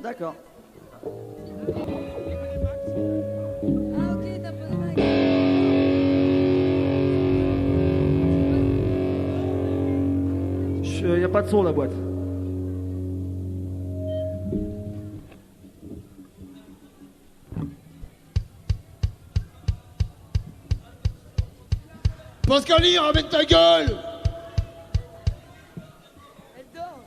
D'accord. Ah ok, t'as pas de mec. Y a pas de son la boîte. Pascaline, ramène ta gueule! Elle dort.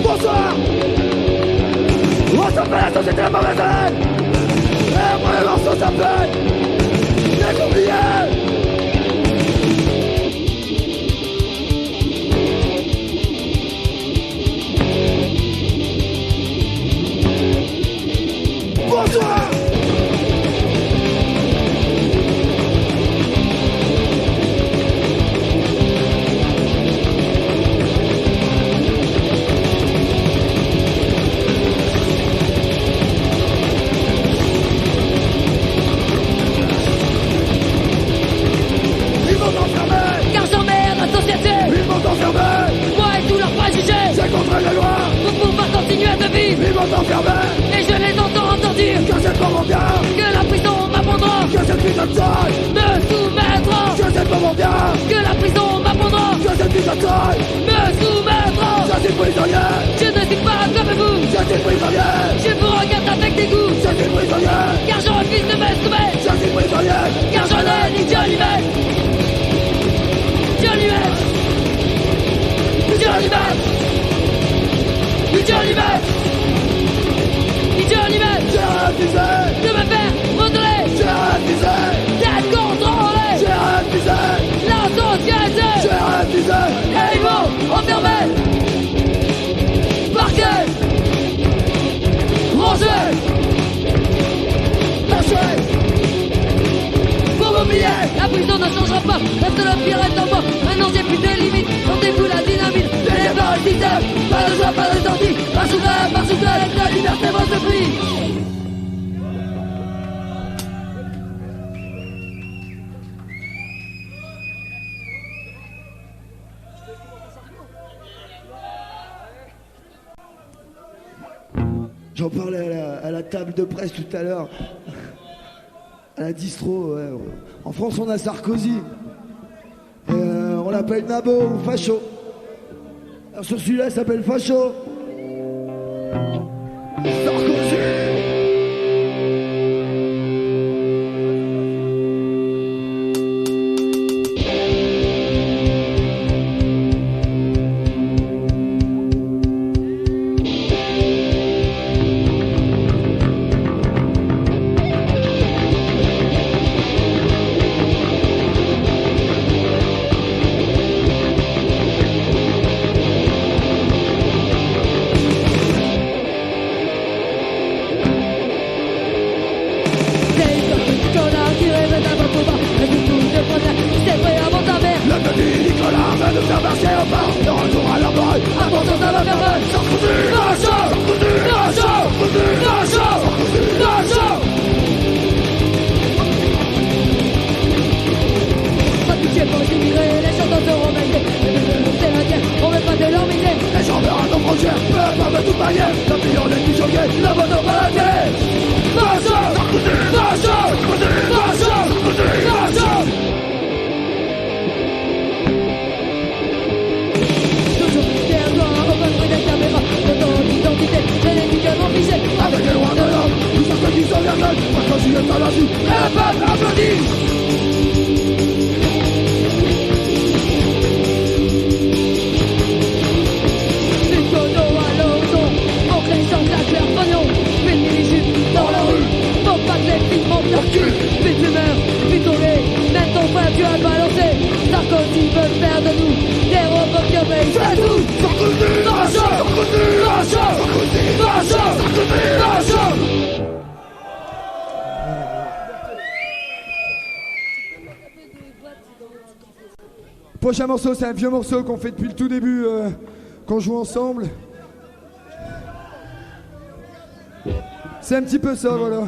Bonsoir. On s'appelle la société la mauvaise haine. Et moi le morceau s'appelle Les oubliés. Bonsoir. Ils vont t'enfermer. Car j'emmerde la société. Ils vont t'enfermer. Moi et tous leurs préjugés. C'est contre la loi. Pour pouvoir continuer de vivre. Ils vont t'enfermer. Et je les entends dire Que c'est pas mon bien. que la prison m'apprendra. Que cette putain de taille. Me soumettra. Que c'est pas mon bien. Que la prison m'apprendra. Que cette putain de taille. Me soumettra. Je suis prisonnier. Je ne suis pas comme vous. Je suis prisonnier. Je vous regarde avec dégoût. Je suis prisonnier. Car je refuse de me soumettre. Je suis prisonnier. Car je n'ai ni Dieu ni maître. Dieu ni maître. Dieu ni maître. Ni Dieu ni maître. Ni Dieu ni maître. J'ai refusé. De me faire modeler. J'ai refusé. D'être contrôlé. J'ai refusé. La société. J'ai refusé. Et ils vont enfermer. Parquet. Rangé. Lâché. Pour m'oublier, la prison ne changera pas. Reste le pire est en moi. Maintenant j'ai plus de limites. Sentez-vous la dynamite. Les barres le système. Pas de joie, pas de sortie. Pas sous avec la liberté, votre prix. J'en parlais à la table de presse tout à l'heure. À la distro, ouais. En France, on a Sarkozy. Et, on l'appelle Nabo ou Facho. Alors sur celui-là, il s'appelle Facho. Sarkozy. tu euthanasie, et le peuple applaudit. Dans la rue, faut pas que les filles montent leur cul. Vite fumeur, vite tourné, même ton frère tu as balancé. Sarkozy veut faire de nous des robots qui obéissent. C'est tout. Sarkozy, dans la chambre, Sarkozy, dans la chambre, Sarkozy, dans la chambre, Sarkozy, dans la chambre. Prochain morceau, c'est un vieux morceau qu'on fait depuis le tout début, qu'on joue ensemble. C'est un petit peu ça, voilà.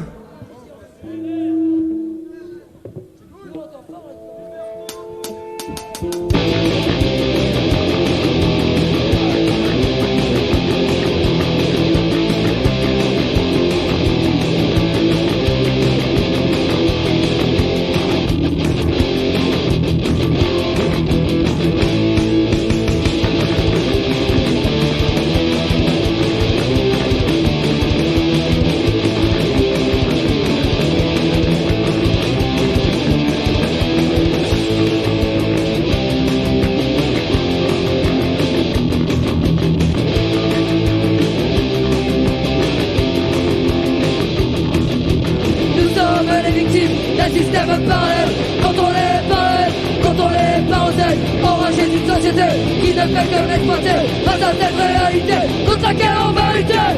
Qui ne fait que l'exploiter face à cette réalité contre laquelle on va lutter.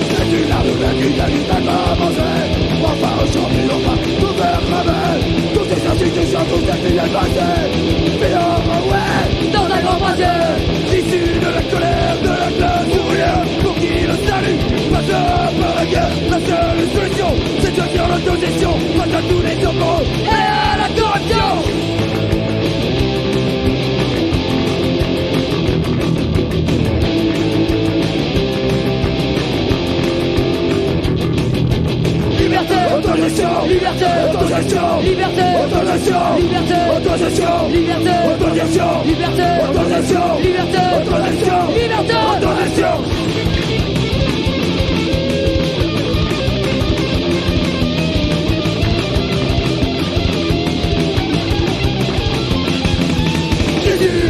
C'est une nouvelle qui a commencé. Enfin aujourd'hui on va tout faire cramer. Toutes ces institutions, toutes ces filiales passées. Finalement ouais, dans un grand brassier, issu de la colère de la classe ouvrière. Pour qui le salut passe par la guerre. La seule solution c'est de faire l'autogestion face à tous les opposants et à la corruption. Liberté, autogestion, liberté, autogestion, liberté, autogestion, liberté, autogestion, liberté, autogestion, liberté, autogestion, liberté, autogestion, liberté, autogestion.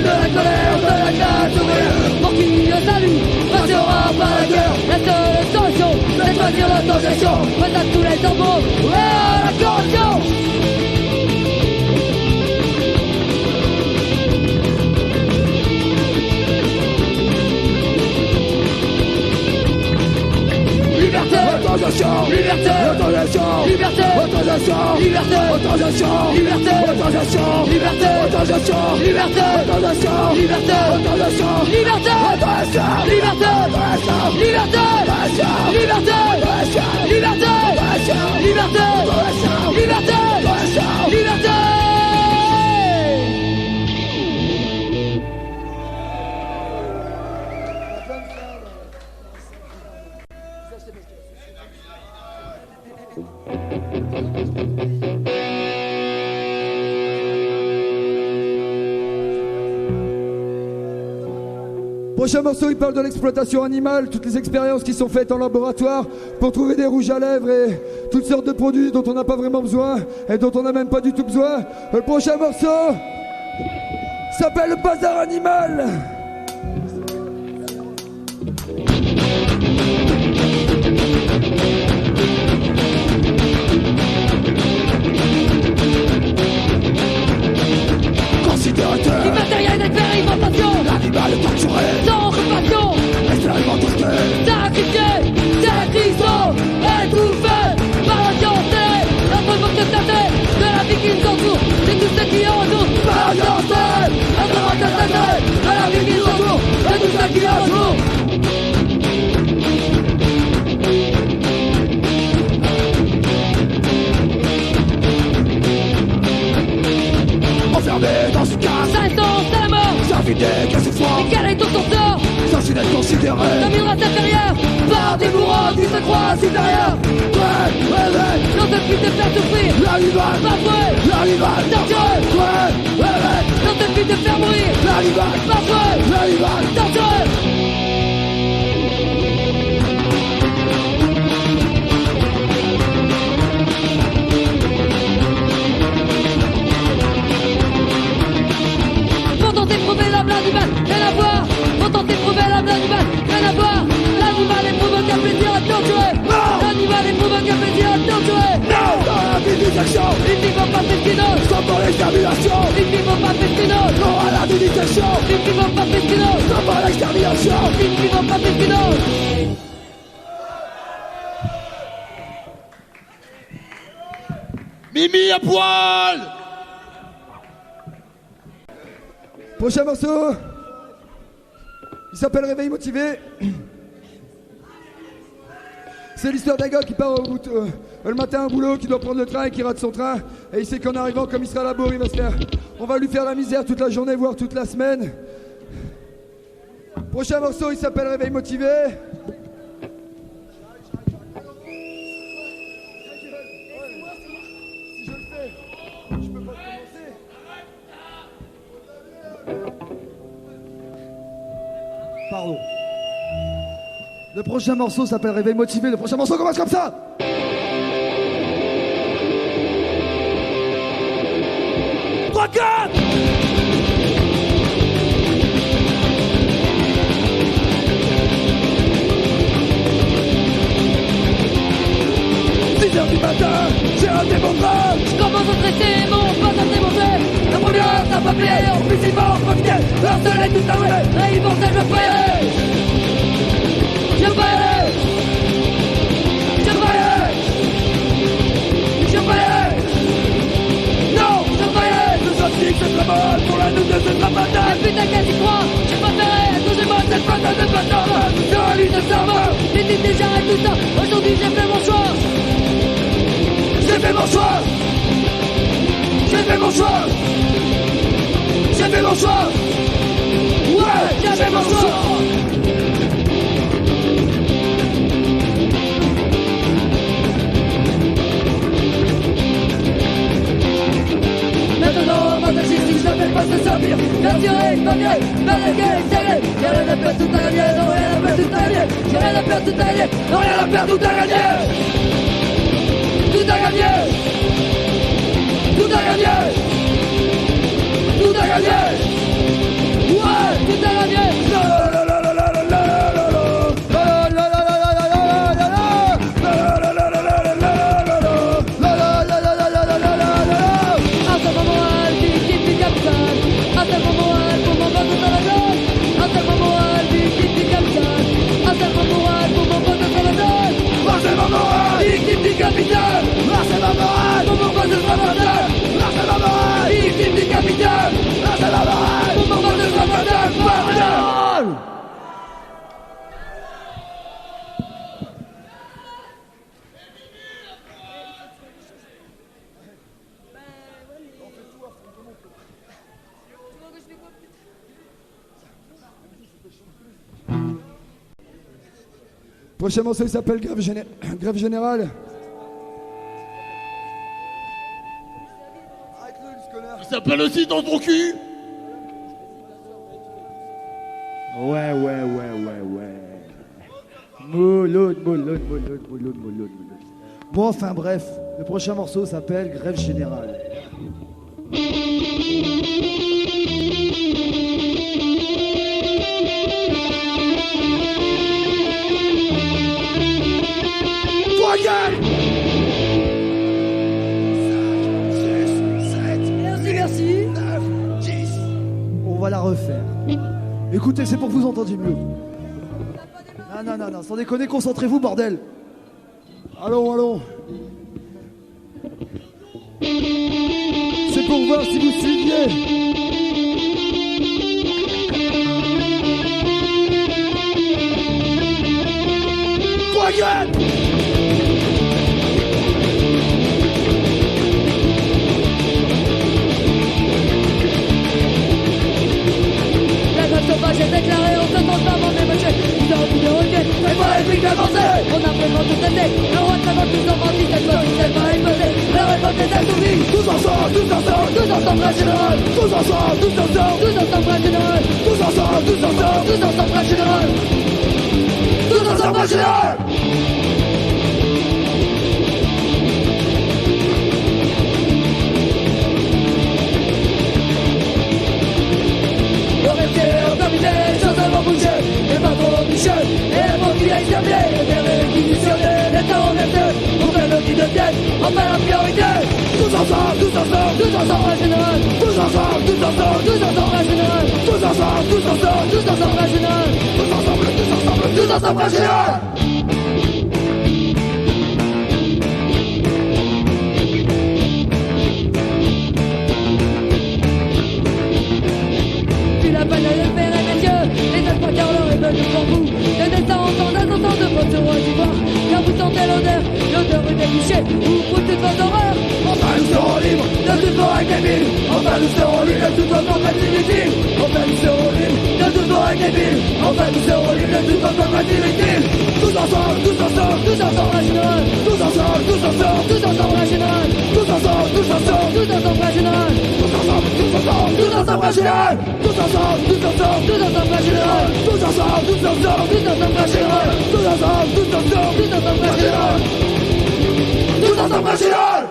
de la colère de la classe ouvrière. Pour qui le salut passera par la guerre. La seule solution, c'est de choisir l'autogestion face à tous les tambours et à la corruption. Liberté, autogestion, liberté, autogestion, liberté, autogestion, liberté, autogestion, liberté, autogestion, liberté, autogestion, liberté, autogestion, liberté, autogestion, liberté, autogestion, liberté, autogestion, liberté, liberté, liberté, liberté, liberté, liberté. Prochain morceau, il parle de l'exploitation animale, toutes les expériences qui sont faites en laboratoire pour trouver des rouges à lèvres et toutes sortes de produits dont on n'a pas vraiment besoin et dont on n'a même pas du tout besoin. Le prochain morceau s'appelle le bazar animal. Du matériel d'expérimentation, L'animal est torturé, sans compassion, expérimenté, sacrifié, sacrifiant, étouffé par la science télé, notre monde constaté de la vie qui nous entoure, de tout ce qui entoure, par la science télé, notre monde constaté de la vie qui nous entoure, de tout ce qui entoure. enfermé dans une cage, Ça instance à la mort, ça vidé qu'à cette fois, et quel est ton sort? censé d'être considéré Comme une race inférieure, par des bourreaux qui se croient supérieurs. Non de plus te faire souffrir, l'animal, parfois, l'animal, tortureux. Non de plus te faire mourir, l'animal, parfois, l'animal, tortureux. dissection. Ils n'y vont pas Pestino. Stop pour l'extermination. Ils n'y vont pas Pestino. Non à la dissection. Ils n'y vont pas Pestino. Stop pour l'extermination. Ils n'y vont pas Pestino. Mimi à poil. Prochain morceau, il s'appelle Réveil motivé. C'est l'histoire d'un gars qui part le matin au boulot, qui doit prendre le train et qui rate son train. Et il sait qu'en arrivant, comme il sera à la bourre, on va lui faire la misère toute la journée, voire toute la semaine. Prochain morceau, il s'appelle Réveil motivé. Si je le fais, je peux pas commencer. Pardon. Le prochain morceau s'appelle Réveil motivé. Le prochain morceau commence comme ça. 3, 4. Du matin, j'ai raté mon train. Je commence à stresser, mon pote a démonté. La première, ça va plier, en plus ils vont profiter. Leur soleil tout à l'ouest, et ils vont dire je peux y aller. Je peux y aller. Je peux y aller. Je peux y aller. Non, je peux y aller. Je suis que c'est très mal pour la nuit de cette rapata. Et putain qu'elle y croit, j'ai préféré toucher-moi cette patate de patate. Sur la lune de cerveau, j'ai dit déjà j'arrête tout ça. Aujourd'hui j'ai fait mon choix. J'ai fait mon choix. J'ai fait mon choix. J'ai fait mon choix. Ouais, j'ai fait mon choix. Maintenant, ma tâche si je ne fais pas se servir. L'assurer, pas mieux, la régler, serrer. J'ai rien à perdre, tout à gagner, non rien à perdre, tout à gagner. J'ai rien à perdre, tout à gagner, non rien à perdre, tout à gagner. Tout a gagné. Tout a gagné. Tout a gagné. Ouais, tout a gagné. Capitaine, c'est ma morale. Pour mon poste de Travantin, C'est ma morale. victime du capitaine. C'est ma morale. Pour mon poste de Travantin, pardon. Prochain morceau il s'appelle Grève Générale. Il s'appelle aussi dans ton cul. Ouais. Mouloud. Bon, enfin bref, le prochain morceau s'appelle Grève Générale. Toi, gueule. 5, 6, 7, Merci. 9, 10. On va la refaire. Écoutez, c'est pour que vous entendiez mieux. Non, sans déconner, concentrez-vous, bordel. Allons. C'est pour voir si vous suiviez. Toi, gueule. Sauvage est déclaré, on se tente pas, mon émotion. Ils ont envie de reculer, mais pas les trucs avancés. On a vraiment tout été, le roi de la tous en menti, cette fois, il s'est pas explosé. Le révolte est assouvie, Tous ensemble, frère général. tous ensemble, frère général. tous ensemble, frère général. frère général. Les patrons du chef, et les mots qui aillent servir, les réquisitionnés, les temps en effet, on fait le qui devienne, on fait la priorité. tous ensemble la générale, tous ensemble, tous ensemble, tous ensemble la générale, tous ensemble, tous ensemble, tous ensemble la générale, tous ensemble, tous ensemble, tous ensemble la générale. puis la peine de faire et messieurs, les aspecteurs leur est venu pour vous, le destin entend un constant de votre roi d'ivoire, car vous sentez l'odeur des bûchers, ou toute votre horreur. Enfin nous serons libres de toute forêt débile. Enfin nous serons libres de toute votre créativité. Enfin nous serons libres de toute forêt débile. Enfin nous serons libres de toute votre créativité. Tous ensemble, tous ensemble, Tous ensemble la générale, tous ensemble, tous ensemble, tous ensemble la générale, tous ensemble, tous ensemble, tous ensemble la générale, tous ensemble, tous ensemble, tous ensemble la générale. Tous ensemble, tous ensemble, tous ensemble la générale, tous ensemble, tous ensemble, tous ensemble la générale, tous ensemble, tous ensemble, tous ensemble la générale, tous ensemble la générale.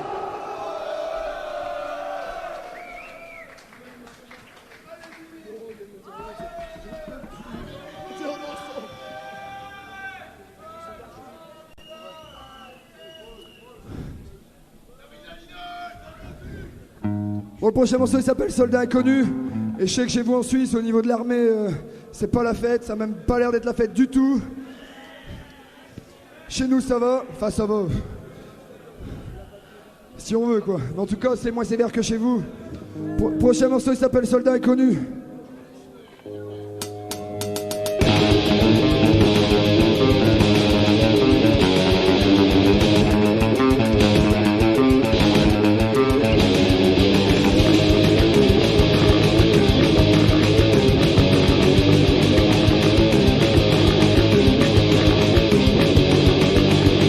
Bon, le prochain morceau il s'appelle Soldat Inconnu. Et je sais que chez vous en Suisse, au niveau de l'armée, c'est pas la fête, ça a même pas l'air d'être la fête du tout. Chez nous ça va, enfin ça va. Si on veut quoi. Mais en tout cas, c'est moins sévère que chez vous. Prochain morceau il s'appelle Soldat Inconnu.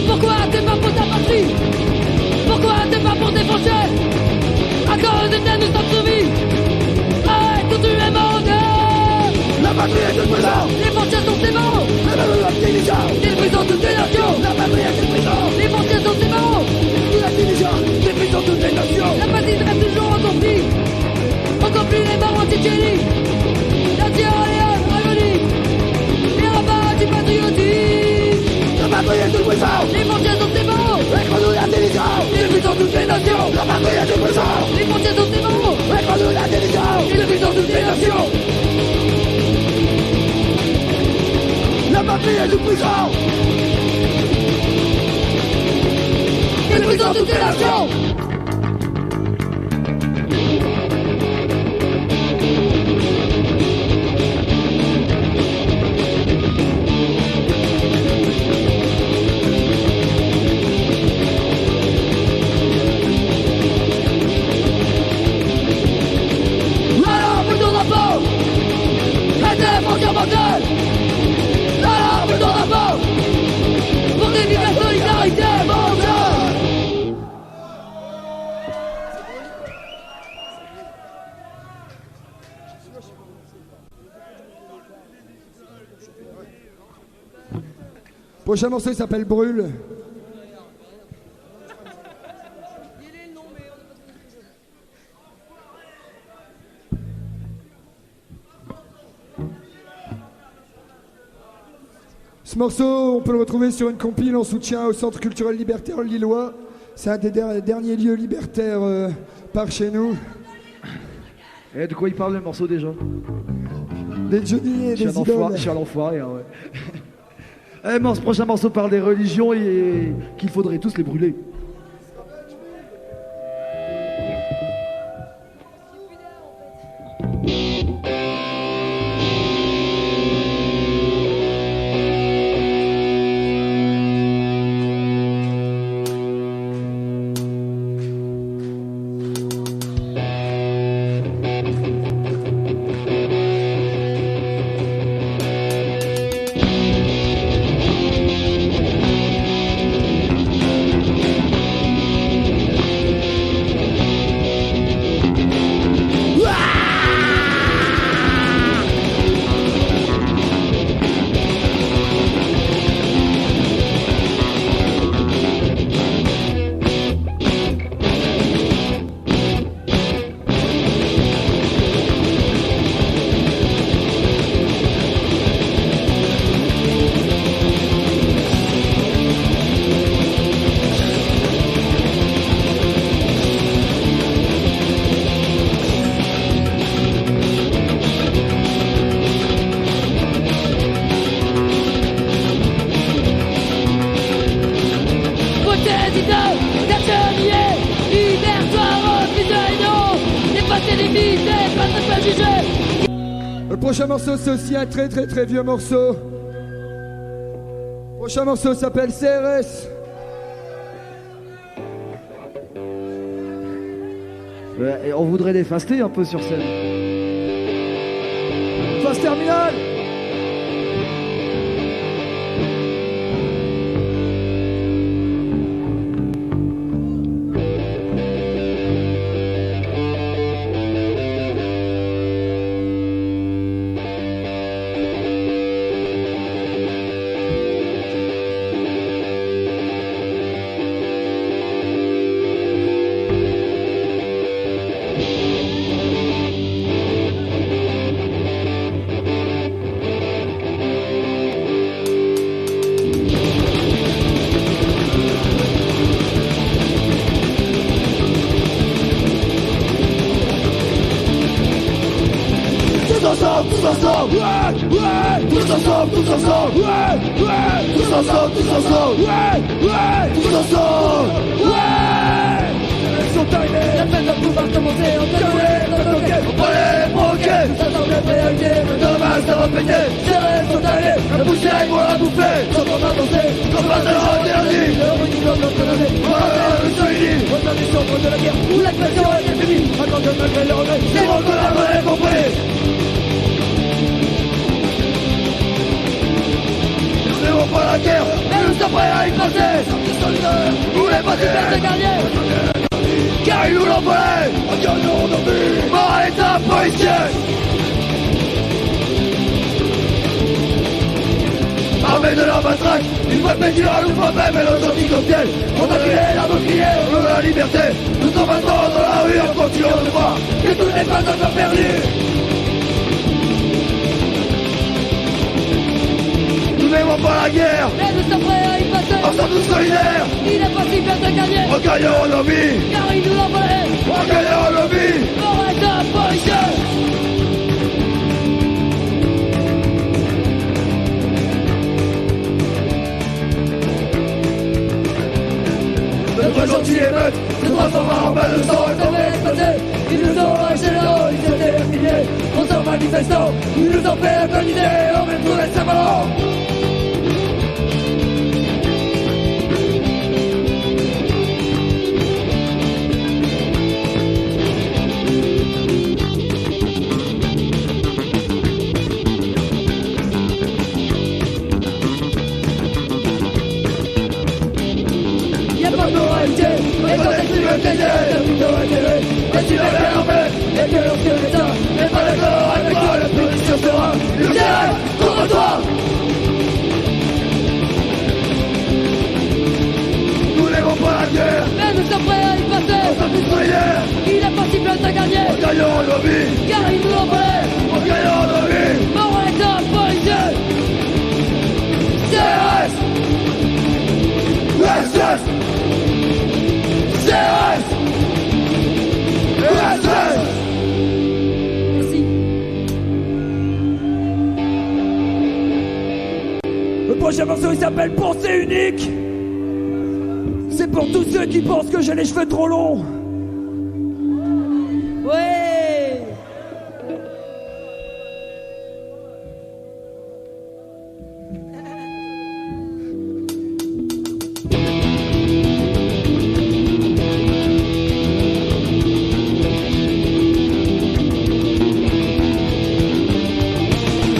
Pourquoi t'es pas pour ta patrie? Pourquoi t'es pas pour tes frontières? À cause de tes nous sommes soumis. Arrête quand tu es mort. La patrie est une prison. Les frontières sont tes morts. Des prisons toutes les nations. La patrie est une prison. Les frontières sont tes morts. Toute l'intelligence. Des prisons toutes les nations. La patrie reste toujours en conflit. En conflit les morts anti-Tchélie. La Sierra Leone rajeunit. Les rabats du patriotisme. La patrie est une prison. Les frontières sont tes morts. Écrase-nous l'intelligence. Des prisons toutes les nations. La patrie est une prison. Les frontières sont tes morts. Écrase-nous l'intelligence. Des prisons toutes les nations. La patrie est une prison. Les prisons toutes les nations. Alors, plus ton drapeau. Mettez les frontières mortelles. Alors, plus ton drapeau. Pour dévier la solidarité mondiale. Prochain morceau il s'appelle Brûle. Ce morceau, on peut le retrouver sur une compile en soutien au Centre culturel libertaire lillois. C'est un des derniers lieux libertaires par chez nous. Et de quoi il parle le morceau déjà? Des Johnny et des idoles. Je suis un enfoiré, hein, ouais. Ce prochain morceau parle des religions et qu'il faudrait tous les brûler. président, d'Achelier, libère-toi, refuse de haineux, dépasser les limites, pas de juger. Le prochain morceau, c'est aussi un très très très vieux morceau. Le prochain morceau s'appelle CRS. Et on voudrait les faster un peu sur scène. Phase terminale. Tous ensemble, ouais, ouais. Tous ensemble, ouais, ouais. Tous ensemble, ouais, tous ensemble, ouais. Ils sont arrivés, La fête va pouvoir commencer, on peut on va les provoquer. ça semble être réalité. Demain ça va péter, C'est vrai, sont allés, la poussière ils vont la bouffer. sans qu'on va danser. Comme pas de interdit, Le renouveau de notre navire. voilà le solide. Retourner sur le front de la guerre, où l'agression est finie. Attends que malgré le regret, C'est bon qu'on a bien compris. Nous n'aimons pas la guerre, mais nous sommes prêts à y passer. nous les pas Super de gardien, car ils nous l'ont volé. En gagnant nos vies, mort à l'état policier. Armés de la matraque, ils veulent pédir à nous même et nos anti-cocktails. On a crié la bouclier, on veut la liberté. Nous sommes maintenant dans la rue en continuant de voir que tout n'est pas encore perdu. Nous n'aimons pas la guerre, mais nous sommes prêts à y passer. on sommes tous solidaires. Il est possible de gagner, En gagnant nos vies, car ils nous l'ont volé. en gagnant nos vies. Mort à l'état policier. Notre gentil émeute se transformera en balle de sang. Ça va exploser. Ils nous ont arraché le haut, ils étaient affiliés. On s'en manifestants, ils nous ont fait agoniser. On même trouvé sa ballon. Y'a pas de moralité, et quand est-ce que tu veux t'aider? T'as plutôt intérêt, et tu vas faire en fait. Et que lorsque l'État n'est pas d'accord avec toi, la punition sera le direct contre toi. Nous n'aimons pas la guerre, Mais nous sommes prêts à y on passer. sommes tous solidaires. Il est possible de gagner, En gagnant nos vies, car ils nous l'ont volé. en gagnant nos vies. Mort à l'état policier. CRS, USS, CRS, USS. merci. Le prochain morceau il s'appelle Pensée unique. C'est pour tous ceux qui pensent que j'ai les cheveux trop longs. Ouais.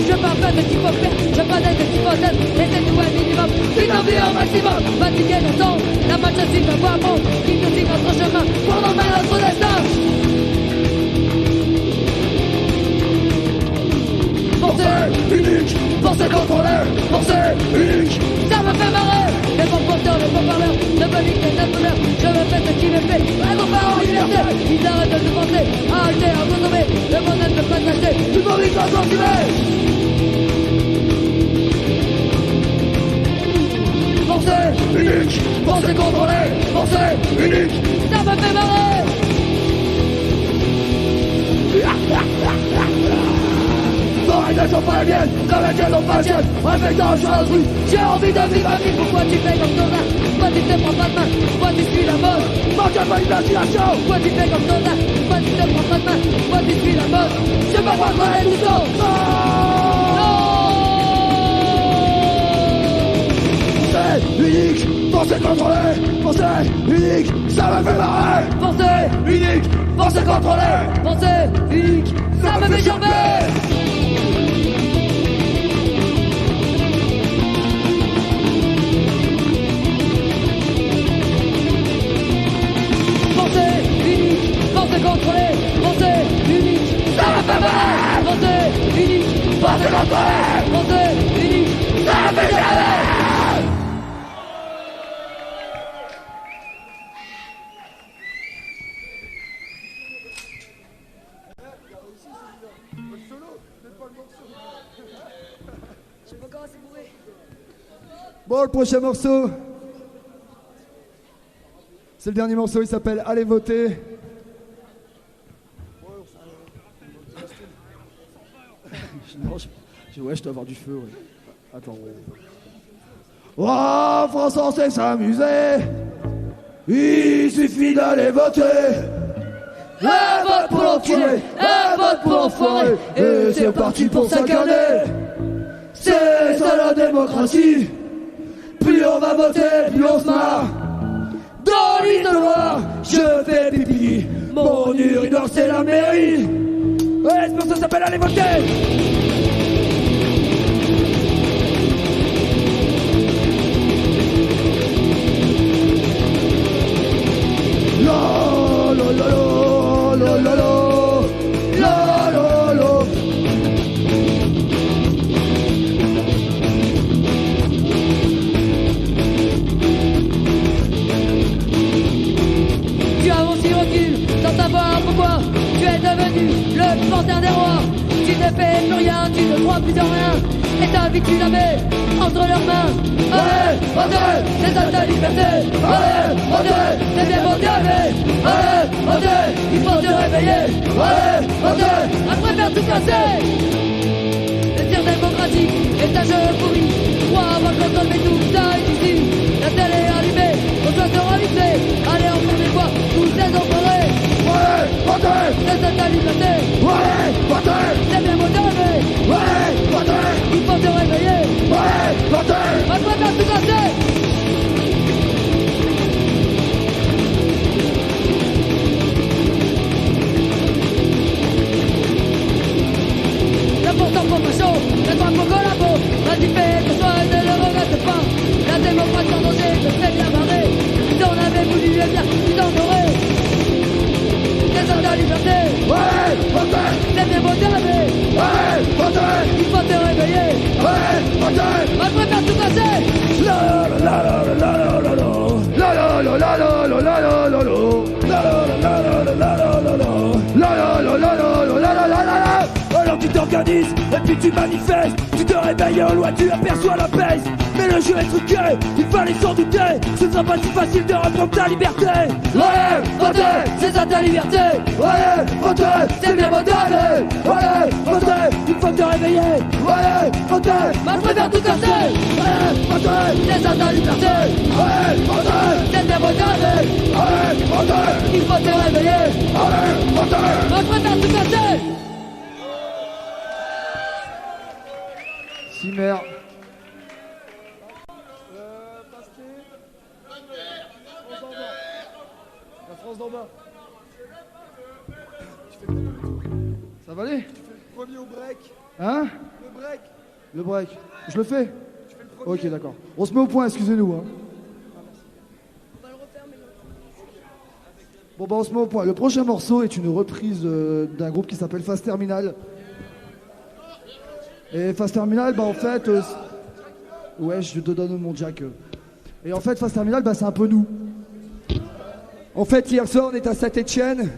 Je parle pas de ce qu'il faut faire, je parle de ce qu'il faut être. Laissez-nous un minimum, une envie au maximum. Fatigué le temps, la marche à suivre, voir bon, qui nous dit notre chemin pour nommer notre destin. Pensée unique, pensée contrôlée, pensée unique. Ça me fait marrer, les bons porteurs, les bons parleurs, ne me niquez pas bonheur. Je me fais ce qui me fait, vraiment pas en liberté. Ils arrêtent de nous penser, arrêtez à vous nommer. Le bonheur ne peut pas s'acheter, tout le monde est transformé. Pensée unique, pensée contrôlée, pensée unique. Ça me fait marrer. Dans soirées ne sont pas les miennes, comme elles ne sont pas les tiennes. Réfléchissant sur autrui, j'ai envie de vivre ma vie. Pourquoi tu fais comme ton art? Pourquoi tu te prends pas de main? Pourquoi tu suis la mode? Manque pas d'imagination. Pourquoi tu fais comme ton art? Pourquoi tu te prends pas de main? Pourquoi tu suis la mode? Je me vois dans les boutons. Pensée unique, pensée contrôlée, pensée unique, ça me fait marrer. Pensée Unique, pensée contrôlée. Pensée unique, ça me fait gerber. Pensée unique, pensée contrôlée. Pensée unique, Ça me fait marrer. pensée unique, Pensée contrôlée. pensée unique. Ça me fait gerber. Bon, le prochain morceau, c'est le dernier morceau, il s'appelle Allez voter. Ouais, je dois avoir du feu. Ouais. Attends. Oh, France, on sait s'amuser. Il suffit d'aller voter. Un vote pour l'enculé, un vote pour l'enfoiré, Et c'est parti pour 5 années. C'est ça la démocratie. Plus on va voter, plus on se marre. Dans l'île de Loire, je fais pipi. Mon urineur c'est la mairie. Ouais, c'est pour ça s'appelle aller voter. La la la la la la la la la. Tu as mon si recul sans savoir pourquoi tu es devenu le pantin des rois. Tu ne fais plus rien, tu ne crois plus en rien, et ta vie tu la mets entre leurs mains. Allez, voter, c'est ça ta liberté. allez, voter, C'est bien beau gaver. allez, voter, Il faut te réveiller. allez, voter. Après faire tout casser. Le tir démocratique est un jeu pourri. Crois avoir le contrôle mais tout ça est ici. La télé est allumée, on doit se rallumer. Allez encore des fois, tous les enfoirés. Allez, voter, C'est ça ta liberté. allez, voter, C'est bien beau gaver. allez, voter, Il faut te réveiller. allez, voter. Après faire tout casser. L'important pour facho, le droit pour collabo. Vas-y fais que toi et ne le regrette pas. La démocratie en danger te fait bien marrer. Si t'en avais voulu, eh bien, tu t'en aurais. C'est ça ta liberté. Allez, voter, C'est bien beau gaver. allez, voter, Il faut te réveiller. allez, voter. Après faire tout casser. La la la la la la la la. La la la la la la la la la la. La la la la la la la la. La la la la la la la la la la. Alors tu t'organises et puis tu manifestes. Tu te réveilles en loi, tu aperçois la peste. Mais le jeu est truqué, il fallait s'en douter. Ce sera pas si facile de reprendre ta liberté. Ouais, voter, C'est ça ta liberté. ouais, voter, C'est bien beau gaver. ouais, voter, Il faut te réveiller. ouais, voter, Après faire tout casser. ouais, voter, C'est ça ta liberté. ouais, voter, C'est bien beau gaver. ouais, voter, Il faut te réveiller. ouais, voter. Après faire tout casser. Cimer. La France d'en bas. Ça va aller? Premier au break. Hein? Le break. Le break. Je le fais? Ok, d'accord. On se met au point, excusez-nous. Hein. Bon, bah, on se met au point. Le prochain morceau est une reprise d'un groupe qui s'appelle Phase Terminal. Et Phase Terminal, bah, en fait. Ouais, je te donne mon jack. Et en fait, Phase Terminal, bah, c'est un peu nous. En fait, hier soir, on était à Saint-Etienne.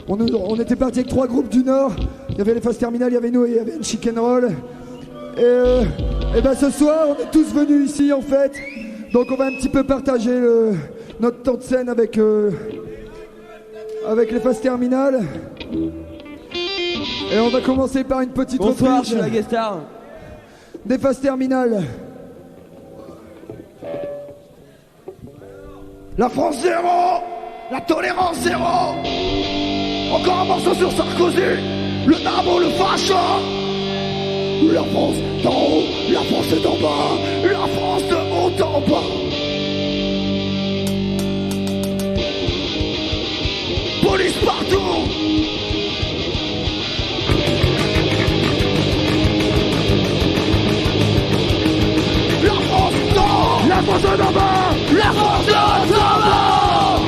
On était parti avec 3 groupes du Nord. Il y avait les Phases Terminales, il y avait nous et il y avait une Chicken Roll. Et ben ce soir, on est tous venus ici en fait. Donc on va un petit peu partager notre temps de scène avec les Phases Terminales. Et on va commencer par une petite Bonsoir, je reprise suis la guest star. des phases terminales. La France zéro, la tolérance zéro. Encore un morceau sur Sarkozy, le nabo, le facho. La France d'en haut, la France d'en bas, la France de haut en bas. Police partout. La France d'en haut, la France d'en bas, la France d'en bas.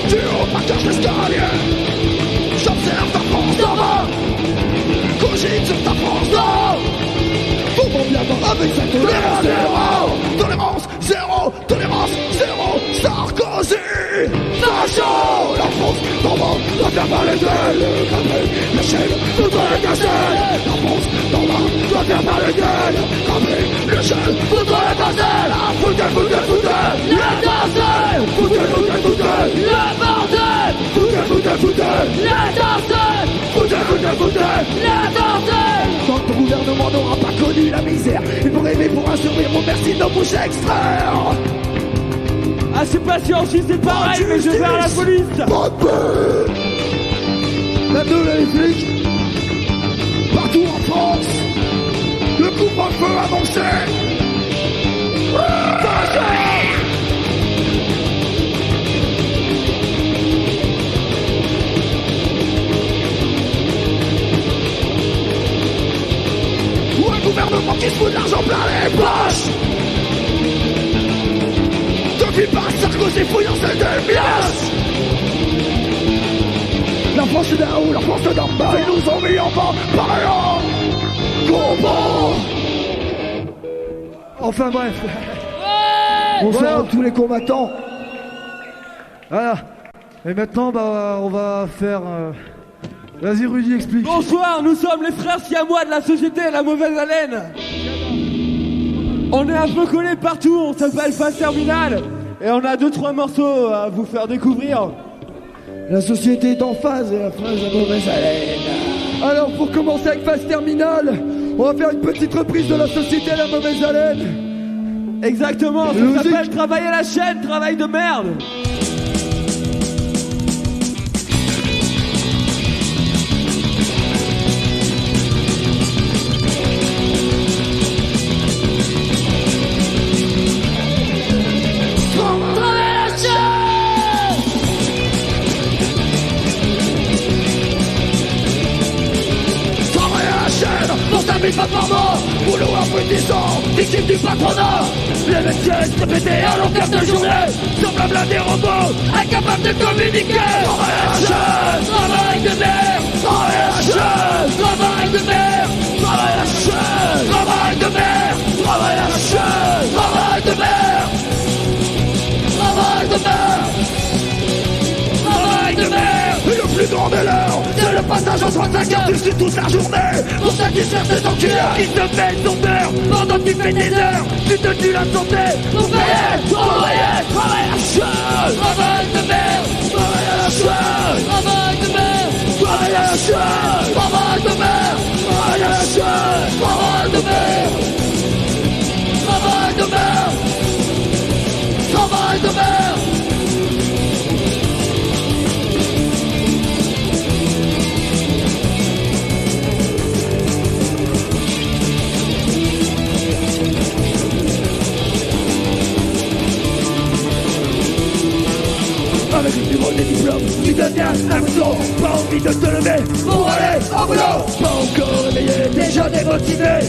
Du haut, partage l'escalier. J'observe ta France d'en bas. Cogite sur ta France d'en haut. Comment bien voir avec sa tolérance zéro. Tolérance zéro, tolérance zéro. Sarkozy, facho. La France d'en bas doit faire mal les gueules. Cramer les chaînes, foutre les cassettes. La France d'en bas doit faire mal les gueules. Cramer les chaînes, foutre les cassettes. Foutez, foutez, foutez. La danse. Foutez, foutez, foutez. Le bordel. Foutez, foutez, foutez. La danse. Foutez, foutez, foutez. La danse. Tant que ton gouvernement n'aura pas connu la misère, il faut rêver pour un survivre, mon merci de nos bouches à extraire. Ah, c'est pas si ensuite c'est pareil, mais je vais vers la police. La deux, les flics. Partout en France, le couvre-feu annoncé. Ou un gouvernement qui se fout de l'argent plein les poches. Depuis par Sarkozy fouillant ses débiaces. La France d'en haut, la France d'en bas, ils nous ont mis en bas, parlant. Combat. Enfin bref. Bonsoir Voilà. à tous les combattants. Voilà. Et maintenant, bah, on va faire... Vas-y Rudy, explique. Bonsoir, nous sommes les frères siamois de la société La Mauvaise Haleine. On est un peu collés partout, on s'appelle Phase Terminale. Et on a 2-3 morceaux à vous faire découvrir. La société est en phase et la phase de mauvaise haleine. Alors pour commencer avec phase terminale, on va faire une petite reprise de la société La Mauvaise Haleine. Exactement, ça Logique. s'appelle Travailler la chaîne, travail de merde. Pas par mort, boulot appétissant, victime du patronat. Les métiers se répétaient à longueur de journée, semblables à des robots, incapables de communiquer. Travail à la chaîne, travail de merde, travail à la chaîne, travail de merde, travail à la chaîne, travail de merde, travail à la chaîne, travail de merde, travail de merde, travail de merde. Et le plus grand de l'heure, c'est le passage en 35 heures, tu suis toute la journée. Pour satisfaire ces enculés qui se mettent son heure. Pendant que tu fais des heures, tu te tues la santé. Pour payer, travailler, travail à la chaîne. Travail de merde, travail à la chaîne. Travail de merde, travail à la chaîne. Travail de merde, travail à la chaîne. Travail de merde, travail de merde, travail de merde. Avec le plus gros des diplômes, tu deviens un boulot. Pas envie de te lever pour aller au boulot. Pas encore réveillé, déjà démotivé.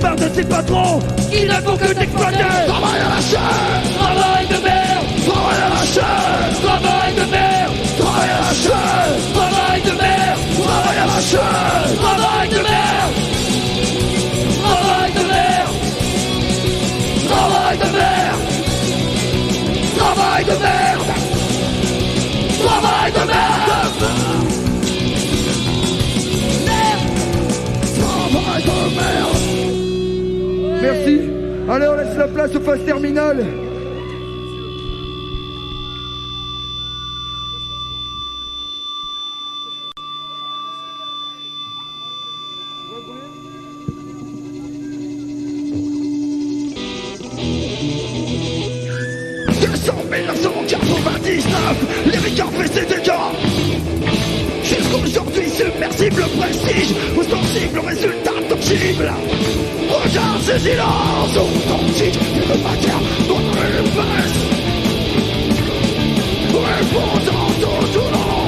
Par de ces patrons qui ne font que t'exploiter. Travail à la chaîne, travail de merde. Travail à la chaîne, travail de merde. Travail à la chaîne, travail de merde. Travail à la chaîne, travail de merde. Travail de merde. Travail de merde. Travail de merde. Travail de merde. Travail de merde. Merci. Allez, on laisse la place aux phases terminales. Cible prestige, ostensible, résultat tangible. Regarde ces silences authentiques d'une matière dont elle baisse. Répondant au tournant,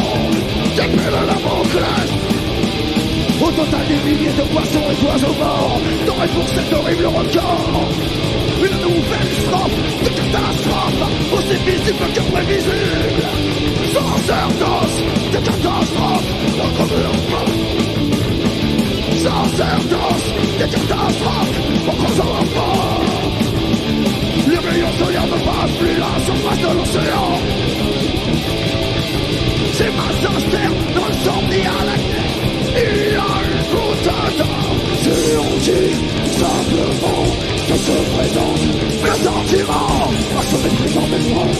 j'appelle la Damoclès. Au total des milliers de poissons et d'oiseaux morts t'aurais pour cet horrible record. Une nouvelle strophe de catastrophe, aussi visible que prévisible. Sans heure d'os, de catastrophes, notre mur. Sans heure d'os, de catastrophes, notre enfants. Les rayons solaires ne passent plus la surface de l'océan. Ces masses austères ne ressemblent ni à la guerre. Il y a une toute attente. Si on dit simplement que se présente le sentiment à se méprisant des fronts.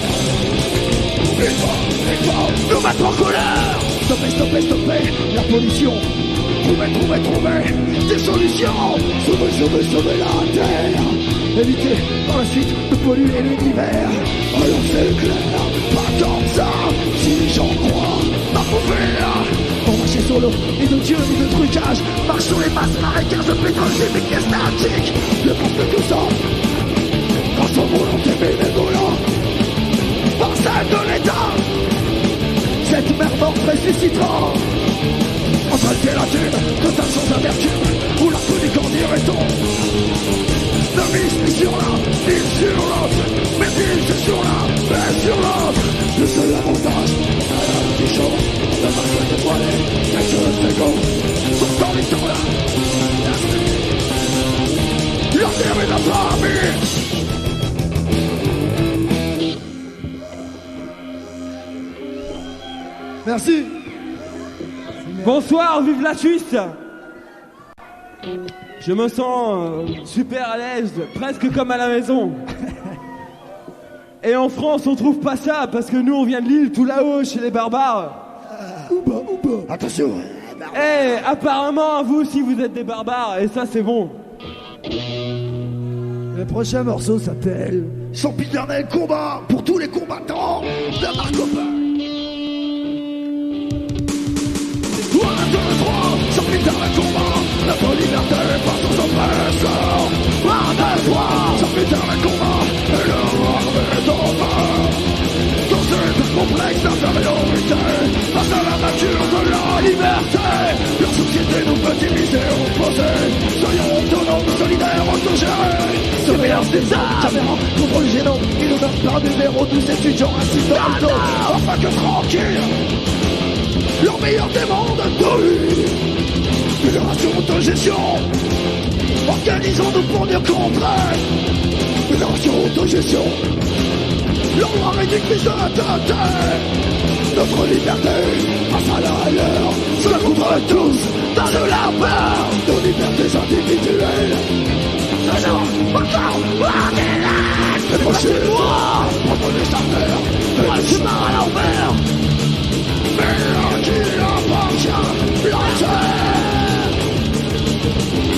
Il faut nous mettre en colère. Stopper la pollution. Trouver des solutions. Sauver la terre. Éviter par la suite de polluer l'univers. Alors c'est clair, pas comme ça. Si j'en crois, ma pauvre. On marchait sur l'eau, ni de Dieu, ni de trucage. Marche sur les masses marécages de pétrole chimique et statique. Le monde de tout ça, grâce aux volontés bénévoles, par celle de l'État. Cette mer morte ressuscitera. Entre le ciel et la thune, total sans amertume, ou la tunique en dirait-on. Ne mise sur l'un, ni sur l'autre, mais mise sur l'un et sur l'autre. Le seul avantage, c'est la vie des choses, de marche dévoilée, quelques secondes, pourtant ils sont là. La terre est notre famille. Merci. Bonsoir, vive la Suisse. Je me sens super à l'aise, presque comme à la maison. Et en France, on trouve pas ça, parce que nous, on vient de l'île, tout là-haut, chez les barbares. Ouba. Attention. Eh, apparemment, vous aussi, vous êtes des barbares, et ça, c'est bon. Le prochain morceau s'appelle Sempiternel combat pour tous les combattants de Marcopa. 1, 2, 3, sempiternel combat, notre liberté par tous oppresseurs. 1, 2, 3, sempiternel combat, et leur armée d'honneur. Dans cette complexe d'infériorité, face à la nature de la liberté, leur société nous peut diviser, opposer. Soyons autonomes, solidaires, autogérés. Surveillance des armes, caméra contre le génome. Ils nous donnent par numéro 12 étudiants ainsi dans le dos. Afin que tranquille, leur meilleur des mondes, fédération autogestion. Organisons-nous pour mieux contrer. Fédération autogestion. Leur loi réductrice de la terre. Notre liberté face à la leur. Se contre tous dans de la peur. Nos libertés individuelles. Toujours encore décrochez-moi. Prenez sa terre. Moi le chemin à l'envers. Mais à qui appartient la terre?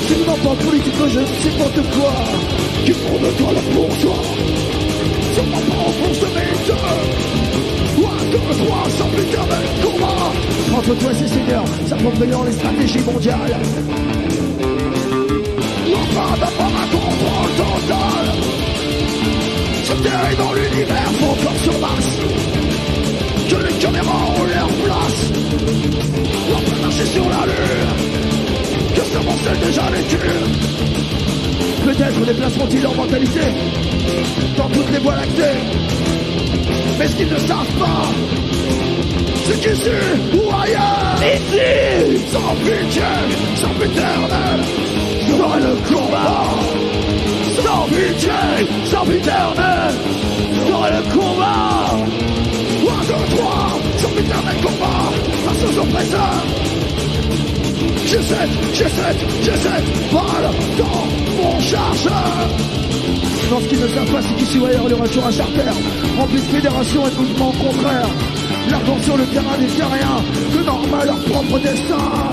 C'est une enfant politique que je ne sais pas de quoi. Qui font de toi la bourgeois. Sur ma enfance de mes deux. 1, 2, 3, sans plus d'éternel combat. Entre toi et ces seigneurs, ça meilleur les stratégies mondiales. Enfin d'avoir un contrôle total. Sur Terre et dans l'univers, faut comme sur Mars. Que les caméras ont leur place. On peut marcher sur la lune. Que ce monde sait déjà les cures. Peut-être déplaceront-ils leur mentalité dans toutes les voies lactées. Mais ce qu'ils ne savent pas, c'est qu'ici ou ailleurs, ici, sans pitié, sans éternel, j'aurai le combat. Sans pitié, sans éternel, j'aurai le combat. 1, 2, 3, sans éternel combat, face aux oppresseurs. J'ai 7 balles dans mon chargeur. Dans ce qu'ils ne savent pas, c'est qu'ici ou ailleurs, il y aura sur un charter rempli de fédérations et de mouvements contraires. Larguant sur le terrain des terriens, que normal leur propre destin.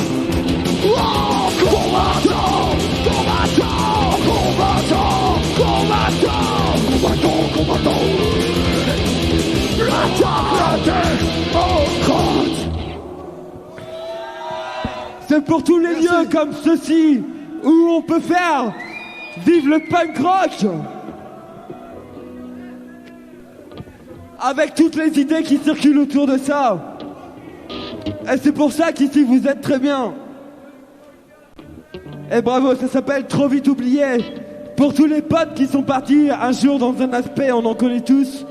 Oh, combattants, combattants, combattants, combattants, combattants, combattants. L'attaque, la tête, oh, crotte. C'est pour tous les lieux comme ceci où on peut faire vivre le punk rock avec toutes les idées qui circulent autour de ça. Et c'est pour ça qu'ici vous êtes très bien. Et bravo, ça s'appelle Trop vite oublié. Pour tous les potes qui sont partis un jour dans un aspect, on en connaît tous,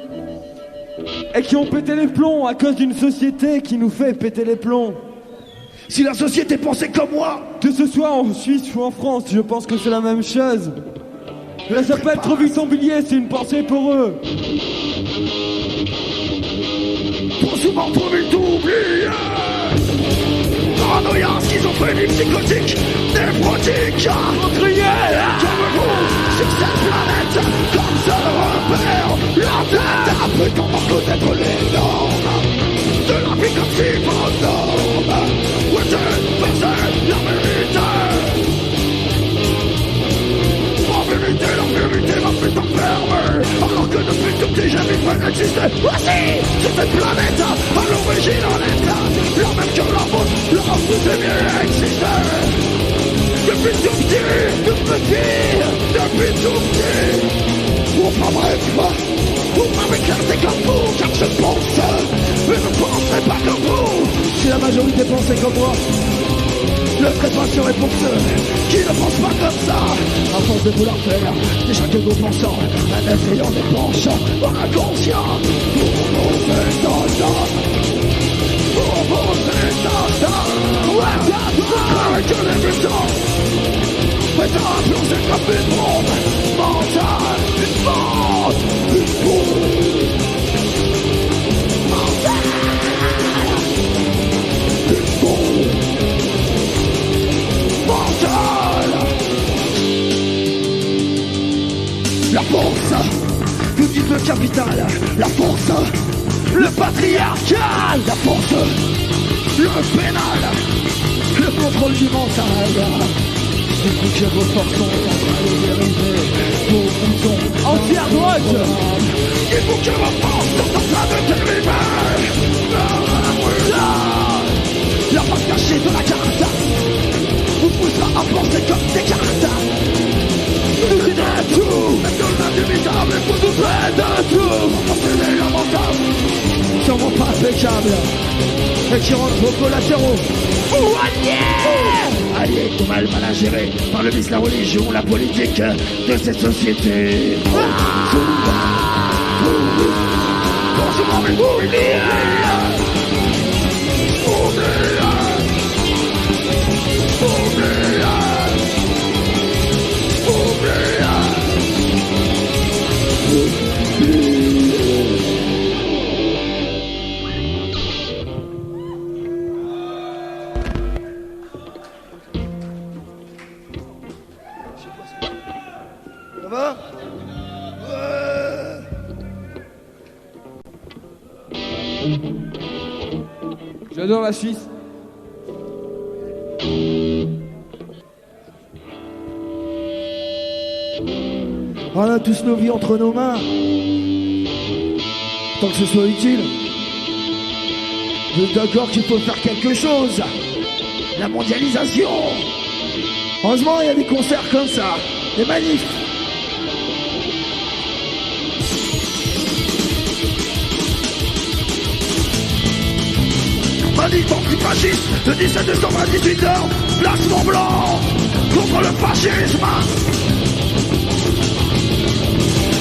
et qui ont pété les plombs à cause d'une société qui nous fait péter les plombs. Si la société pensait comme moi, Que ce soit en Suisse ou en France, je pense que c'est la même chose. Ça s'appelle Trop vite oublié, c'est une pensée pour eux. trop souvent trop vite oublié. Paranoïa, schizophrénie, psychotique, névrotique. Crier comme vous sur cette planète, comme seul repère, la tête. Prétendant connaître les normes de la vie comme si vos normes. Où est-elle passer la vérité? La vérité m'a fait enfermer. Alors que depuis tout petit j'ai vite exister aussi sur cette planète. À l'origine en est la même que la vôtre. La vous aimiez exister. Depuis tout petit, depuis tout petit. On m'avait éclaté comme vous, car je pense, mais ne penserai pas comme vous. Si la majorité pensait comme moi, le traitement serait pour ceux qui ne pensent pas comme ça. À force de vouloir faire des chaque nos pensants, en essayant des penchants inconscients. Pour vos états, pour vos états, ouais, que les mutants. Mais t'as plongé comme une bombe mentale, une bombe mentale, une bombe mentale. La force, vous dites le capital, la force, le patriarcal, la force, le pénal, le contrôle du mental. Il faut que vos forces sont en train de dériver, vos boutons anti-droite. Il faut que vos forces sont en train de dériver. La face cachée de la carte vous poussera à penser comme des cartes. Vous doutez de tout, mais que l'indivisible et vous doutez de tout. Vous possédez l'avantage, sûrement pas impeccable, et qui rendent vos collatéraux ou alliés ou mal à gérer par le vice, la religion, la politique de cette société. Bonjour, mais oubliez. Ça va? J'adore la Suisse. On a tous nos vies entre nos mains. Tant que ce soit utile. Vous êtes d'accord qu'il faut faire quelque chose? La mondialisation. Heureusement, il y a des concerts comme ça. Des manifs. Manif antifasciste, le 17 décembre à 18h, place Mont-Blanc, contre le fascisme.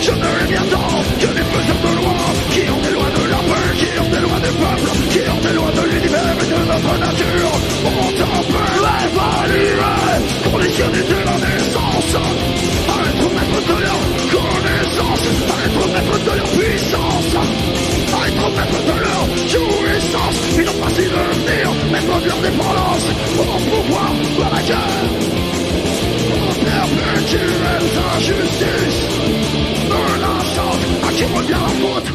Je ne rien tant que les faiseurs de loi, qui ont des lois de la paix, qui ont des lois des peuples, qui ont des lois de l'univers et de notre nature, ont en paix évaluer, conditionner de la naissance, à être maître de leur connaissance, à être maître de leur puissance, à être maître de leur jouissance, ils n'ont pas su devenir maître de leur dépendance, au pouvoir, à la guerre, perpétuelles injustices, menaçantes, à qui revient la faute?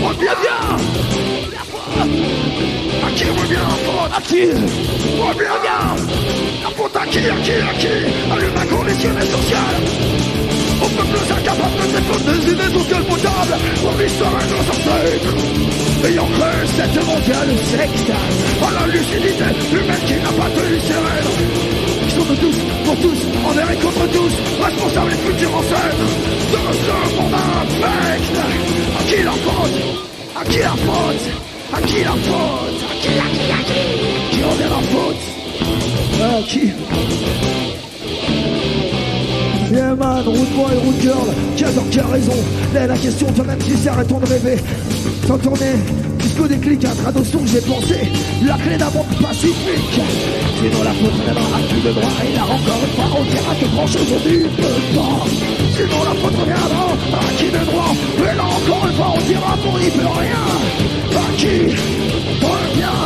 Revient bien! À qui revient la faute? À qui? Revient bien! La faute à qui? À l'humain conditionné social! Aux peuples incapables de défendre des idées sociales potables, pour l'histoire et nos ancêtres! ayant créé cette mondiale secte à la lucidité humaine qui n'a pas tenu ses rênes, qui sont de tous, pour tous, envers et contre tous, responsables et futurs ancêtres de ce monde infect. À qui la faute? À qui la faute? À qui la faute? À qui en est la faute? À qui? Yeah man, route boy, route girl, qui a raison. Là la question, toi-même qui s'arrêtons de rêver. Sans tourner, jusqu'au déclic, un train de son que j'ai pensé. La clé d'un monde pacifique. Sinon la faute reviendra à qui de droit. Et là encore une fois, on dira que grand chose on n'y peut pas. Sinon la faute reviendra à qui de droit. Et là encore une fois, on dira qu'on n'y peut rien. À qui revient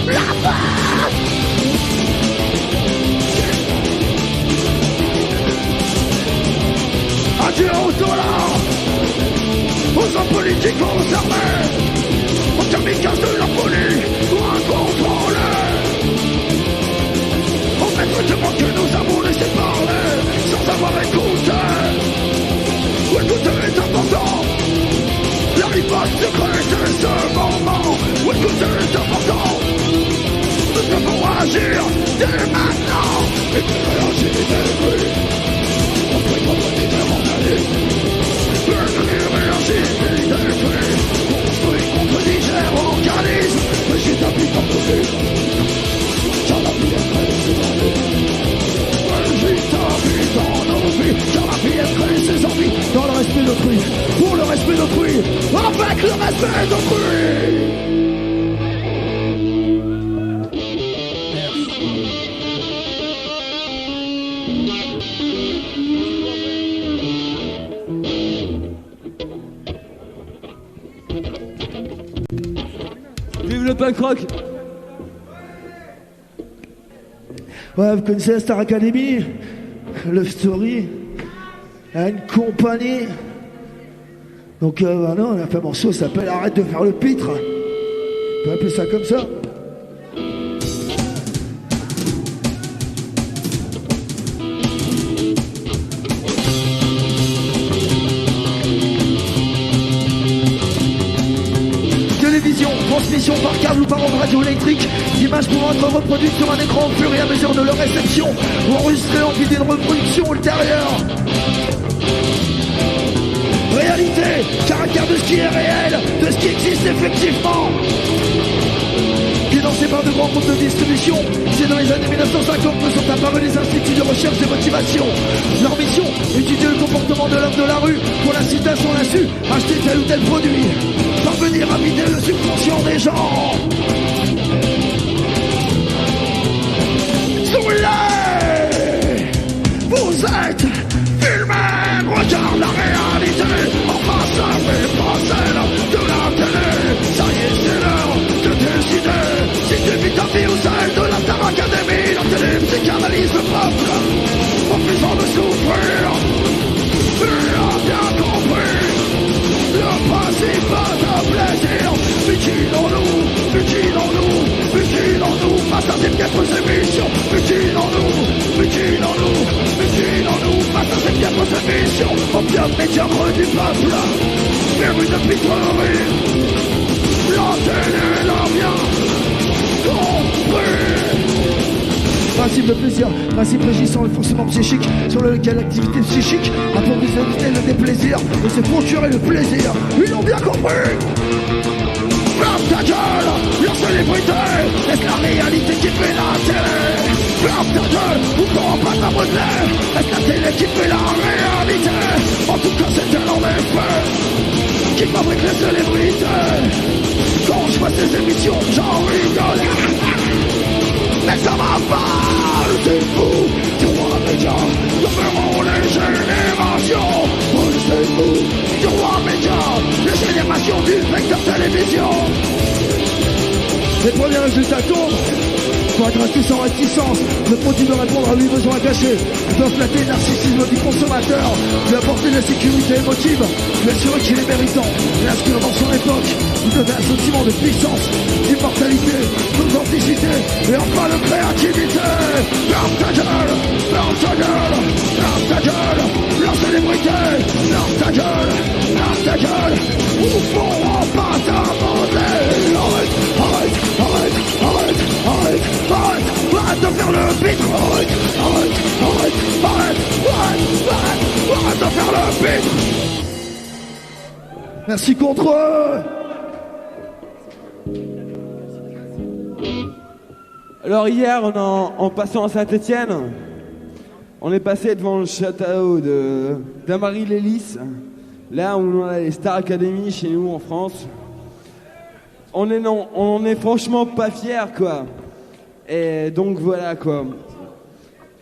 la faute? Adieu aux dollars, aux hommes politiques, aux armées, aux kamikazes de la folie, incontrôlés, aux maîtres de monde que nous avons laissé parler, sans avoir écouté. Écouter est important, la riposte secrète de ce moment. Écouter est important, nous devons agir dès maintenant. Et tu réagis dès le bruit. Construit contre Niger, organisme, mais j'ai tapis dans nos vies. Car la vie est créée ses envies. J'ai tapis dans nos vies, car la vie est créée ses envies. Dans le respect d'autrui, pour le respect d'autrui, avec le respect d'autrui. Vive le punk rock! Ouais, vous connaissez la Star Academy, Love Story, une compagnie. Donc, non, on a fait un morceau, ça s'appelle Arrête de faire le pitre. On peut appeler ça comme ça. Transmission par câble ou par onde radioélectrique, images pouvant être reproduites sur un écran au fur et à mesure de leur réception ou enregistrées en vidéo de reproduction ultérieure. Réalité, caractère de ce qui est réel, de ce qui existe effectivement. Financé par de grands groupes de distribution, c'est dans les années 1950 que sont apparus les instituts de recherche et motivation. Leur mission, étudier le comportement de l'homme de la rue pour l'inciter à son insu, acheter tel ou tel produit, parvenir à vider le subconscient des gens. Soulez, vous êtes filmés, regarde la réalité, enfin ça fait pas celle de la télé. Ça y est, c'est l'heure de décider si tu vis ta vie ou celle de la Star Academy. La télé psychanalyse le peuple, refusant de souffrir. Tu as bien compris, le principe de plaisir. Mutilons-nous, mutilons-nous, mutilons-nous face à ces piètres émissions. Mutilons-nous, mutilons-nous, mutilons-nous face à ces piètres émissions. Opium médiocre du peuple, féru de pitrerie. La télé l'a bien compris. Principe de plaisir, principe régissant le fonctionnement psychique, sur lequel l'activité psychique a pour but d'éviter le déplaisir et se procurer le plaisir. Ils l'ont bien compris. Ferme ta gueule, la célébrité, est-ce la réalité qui fait la télé? Ferme ta gueule, ou qu'on pas ta modeler, est-ce la télé qui fait la réalité? En tout cas c'est elle en effet qui fabrique les célébrités. Quand je vois ces émissions, j'en rigole. Mais ça va pas, c'est fou. Du roi média, demeurons les générations. C'est fou, du roi média, les générations du vecteur télévision. Les premiers résultats tombent. Pour être tous en réticence, le produit de répondre à 8 besoins cachés. Ils doivent flatter le narcissisme du consommateur, lui apporter de la sécurité émotive, lui assurer qu'il est méritant, l'inscrire dans son époque, lui donner un sentiment de puissance, d'immortalité, d'authenticité, et enfin de créativité. Ferme ta gueule, ferme ta gueule, ferme ta gueule, la célébrité, ferme ta gueule, ferme ta gueule, ou font enfin ta monnaie. Merci contre eux. Alors hier, en passant à Saint-Étienne, on est passé devant le château d'Amarie-Lélis, là où on a les Star Academy chez nous en France. On est franchement pas fiers, quoi. Et donc voilà, quoi.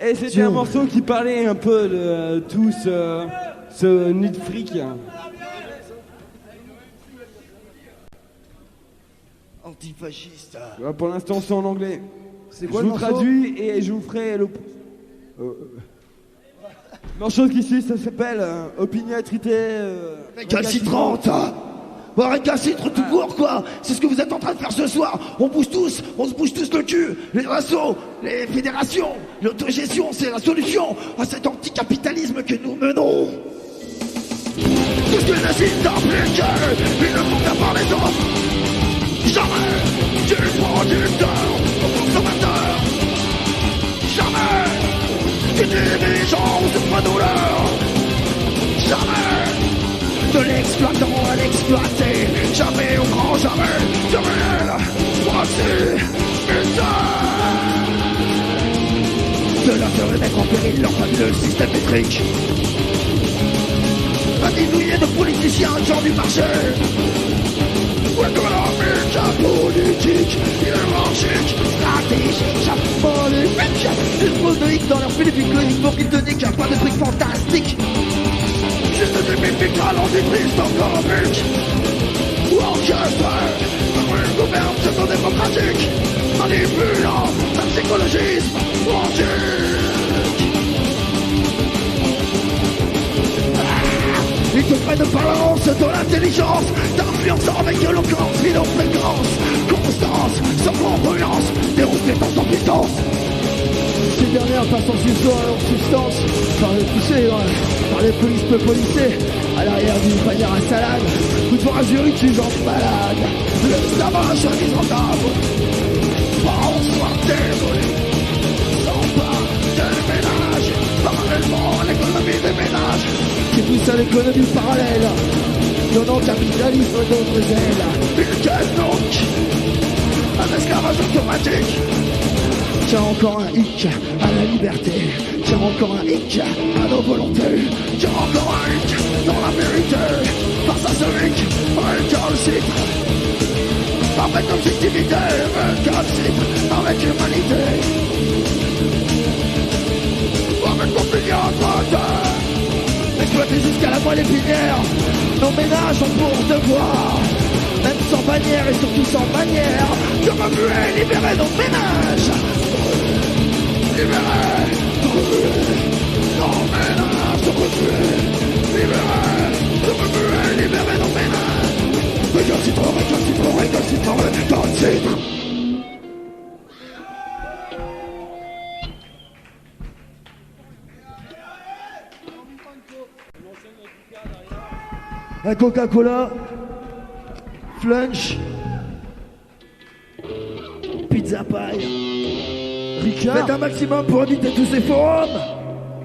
Et c'était un morceau qui parlait un peu de tout ce nid de fric. Antifasciste. Pour l'instant, c'est en anglais. C'est quoi je le vous morceau traduis et je vous ferai le morceau qui suit, ça s'appelle Opiniâtrité Récalcitrante. Bon, récalcitre tout court, quoi. C'est ce que vous êtes en train de faire ce soir. On se bouge tous le cul. Les assos, les fédérations, l'autogestion, c'est la solution à cet anticapitalisme que nous menons. Tout ce que décide d'appliquer, ils ne font qu'à parler d'autres. Jamais du producteur au consommateur. Jamais du dirigeant au souffre-douleur. Jamais de l'exploitant à l'exploité. Jamais au grand jamais de réel. Voici de l'intérêt mettre en péril leur fameux système métrique. Aninouillé de politiciens, gens du marché. Économique, politique, hiérarchique, stratégique, polémique. Une mosaïque dans leur Philippe conique pour qu'ils te niquent, pas de trucs fantastiques. Juste des mimiques ralentitrices en comique. Ou orchestré, par une gouverne démocratique. Manipulant un psychologisme antique. Ils te prennent de balance de l'intelligence, d'influençant avec éloquence, fréquence, constance, sans complaisance, dérouler dans puissance. Ces dernières passent en suçant à leur substance, par les poussées, par les polices peu policées, à l'arrière d'une panière à salade, ou devant un jury qui en balade. Le sabbat chemise en table, pas en soir désolé, sans pas de ménage, parallèlement à l'économie des ménages. Qui pousse à l'économie parallèle, donnant capitalisme d'autres ailes. Une caisse donc, un esclavage automatique. Tiens encore un hic à la liberté. Tiens encore un hic à nos volontés. Tiens encore un hic dans la vérité. Face à ce hic, récalcitre. Avec objectivité, récalcitre. Avec humanité. Avec opiniâtreté. Exploiter jusqu'à la moelle épinière. Nos ménages ont pour devoir, même sans bannière et surtout sans manière, de remuer, libérer nos ménages. Libérer, nos ménages, de remuer, libérer, de remuer, libérer nos ménages. Récalcitre, récalcitre, récalcitre, récalcitre. Un Coca-Cola, Flunch, Pizza Pie, Ricard. Faites un maximum pour éviter tous ces forums,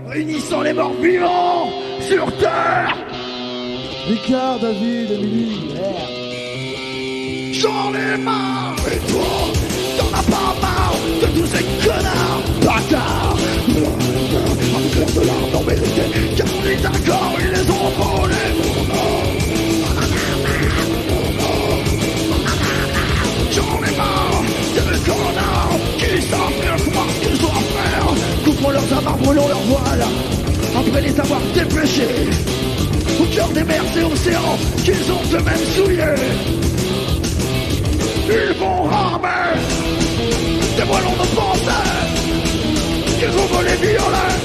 réunissant les morts vivants sur Terre. Ricard, David, Emily, j'en ai marre, et toi, t'en as pas marre de tous ces connards, bâtards. Avec l'air de l'art non mérité, car on est d'accord, ils les ont volés pour nous. J'en ai marre des connards qui savent mieux voir ce qu'ils doivent faire. Coupons leurs amarres, brûlons leurs voiles, après les avoir dépêchés au cœur des mers et océans qu'ils ont eux-mêmes souillés. Ils vont ramer dévoilons nos pensées qu'ils ont volé violets.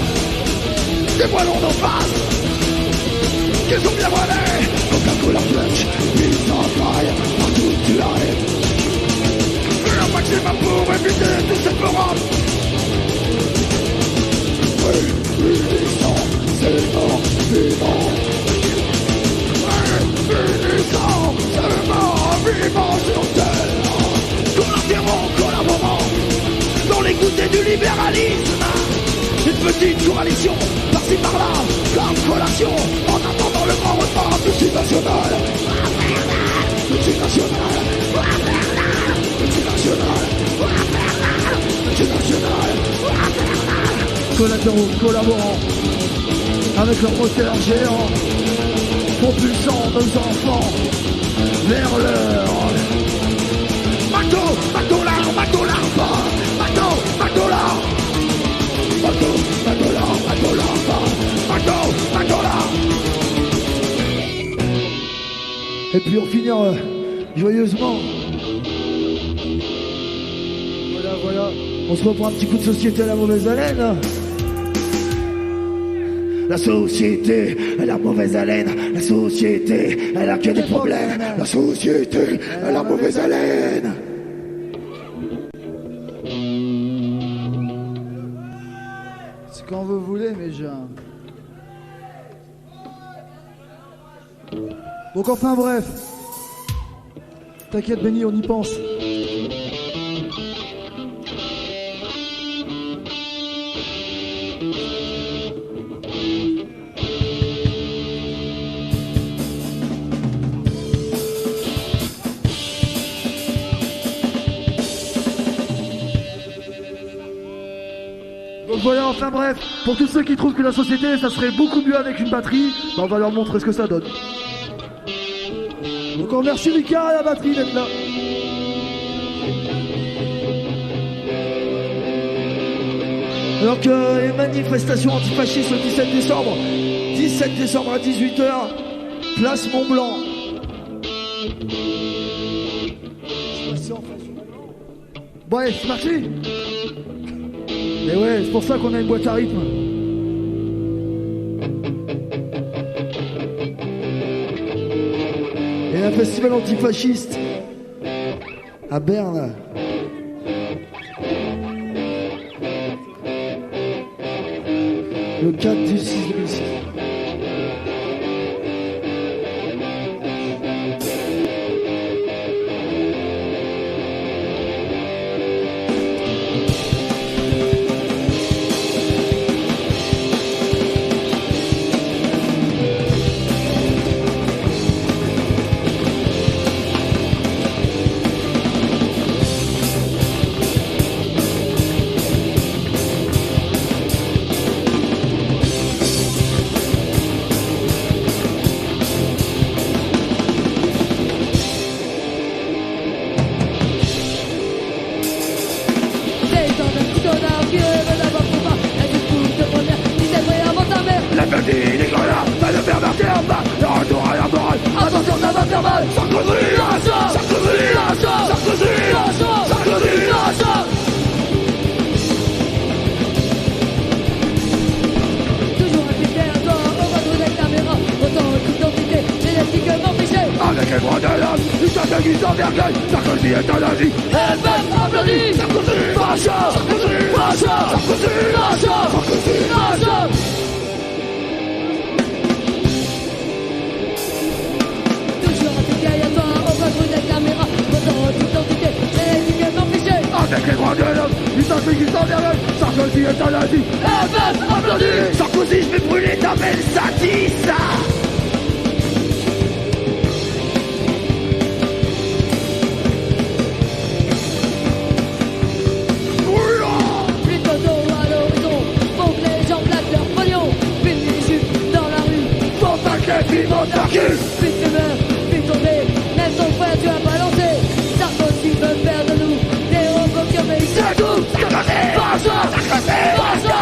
Dévoilons nos faces qu'ils ont bien volé. Coca-Cola Flunch, Pizza Pie, partout où tu arrives. Un maximum pour éviter tous ces forums. Réunissons ces morts vivants. Réunissons ces morts vivants sur terre. Collaborant dans les goûters du libéralisme. Une petite coalition, par-ci par-là, comme collation, en attendant le grand repas multinational. consommateurs, aux collaborants, avec leur moteur géant, propulsant nos enfants vers leur McDo l'art, McDo l'art pas. McDo l'art. McDo l'art pas. McDo l'art. Et puis on finir joyeusement. Voilà. On se reprend un petit coup de société à la mauvaise haleine. La société, elle a mauvaise haleine. La société, elle a que des problèmes. La société, elle a mauvaise haleine. C'est quand vous voulez, mes gens. Donc enfin bref. T'inquiète, Benny, on y pense. Donc voilà, enfin bref, pour tous ceux qui trouvent que la société, ça serait beaucoup mieux avec une batterie, on va leur montrer ce que ça donne. Donc on remercie Lucas à la batterie d'être là. Alors que les manifestations antifascistes le 17 décembre à 18h, place Mont-Blanc. Ouais, c'est parti. Et ouais, c'est pour ça qu'on a une boîte à rythme. Et un festival antifasciste à Berne. Le 4 du 6 2006. Avec les droits de l'homme, ils s'attaquent en vergueil. Sarkozy est un nazi. Elle va applaudir. Sarkozy, facho. Sarkozy, facho. Sarkozy, facho. Sarkozy, facho. Toujours un petit à toi, on va trouver la caméra. Votre identité, génétiquement fichée. Avec les droits de l'homme, ils s'attaquent en vergueil. Sarkozy est un nazi. Elle va applaudir. Sarkozy, je vais brûler ta belle satisse. Puis mon cul, puis tu meurs, puis tomber, même ton frère tu as balancé. Sarkozy veut faire de nous des robots qui obéissent. C'est tout, Sarkozy, facho, Sarkozy, facho,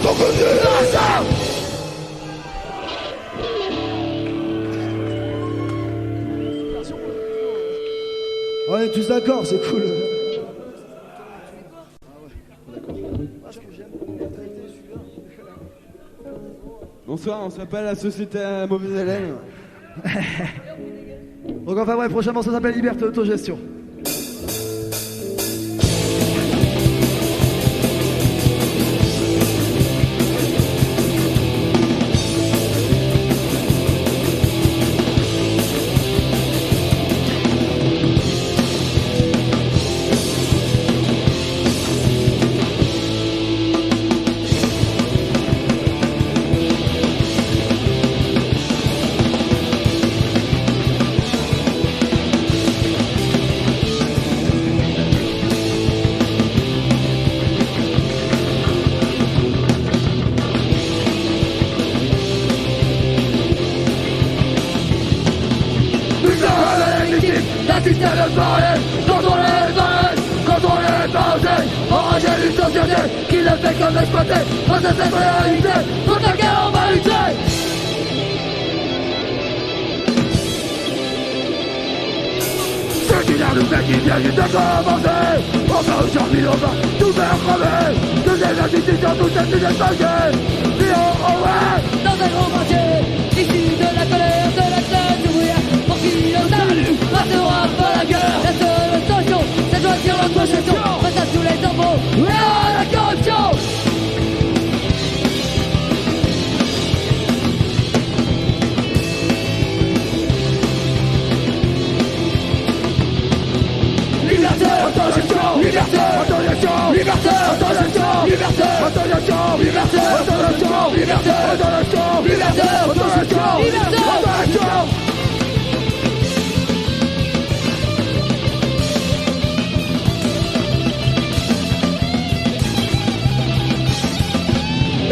Sarkozy, facho. On est tous d'accord, c'est cool. Bonsoir, on s'appelle la Société à la mauvaise haleine. Donc enfin bref, prochainement ça s'appelle Liberté Autogestion. d'un système de parler, quand on les arrête, quand on les parle, enragé d'une société qui ne fait que m'exploiter. Face à cette réalité, contre laquelle on va lutter. C'est une nouvelle qui vient juste de commencer. Enfin aujourd'hui on va tout faire crever. De ces institutions, toutes ces étrangers. Dans un grand quartier, issu de la colère de la classe ouvrière, pour qui le salut restera pas la guerre. La seule solution, c'est de choisir notre gestion face à tous les embauches et à la corruption. Liberté, autogestion, liberté, autogestion, liberté, autogestion, liberté, autogestion, liberté, autogestion, liberté, autogestion, liberté, autogestion, liberté, autogestion.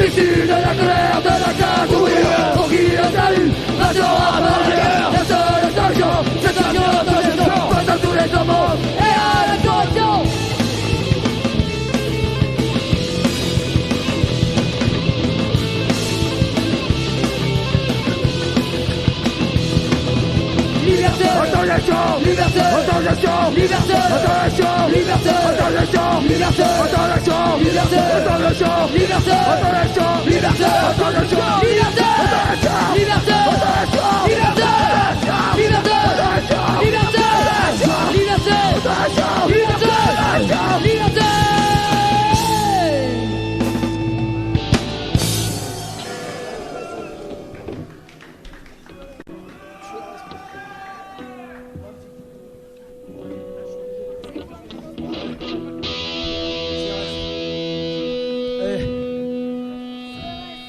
Issu de la colère de la classe ouvrière, pour qui le salut restera pas la guerre. La seule solution, c'est de choisir notre gestion face à tous les embauches et à la corruption. Liberté, Autogestion, liberté, autogestion, liberté, autogestion, liberté, autogestion, liberté, autogestion, liberté, autogestion, liberté, autogestion, liberté, autogestion, liberté, liberté, liberté, liberté, liberté, liberté, liberté.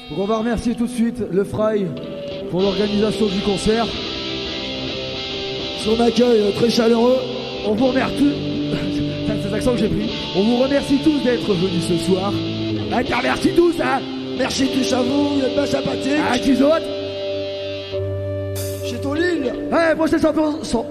Donc on va remercier tout de suite le Fry pour l'organisation du concert. Son accueil très chaleureux. On vous remercie. C'est cet accent que j'ai pris. On vous remercie tous d'être venus ce soir. Merci tous, hein. Merci tous à vous, vous êtes bien sympathiques. Ah, qui d'autre? Chez ton Lille. Ouais, moi c'est 100%.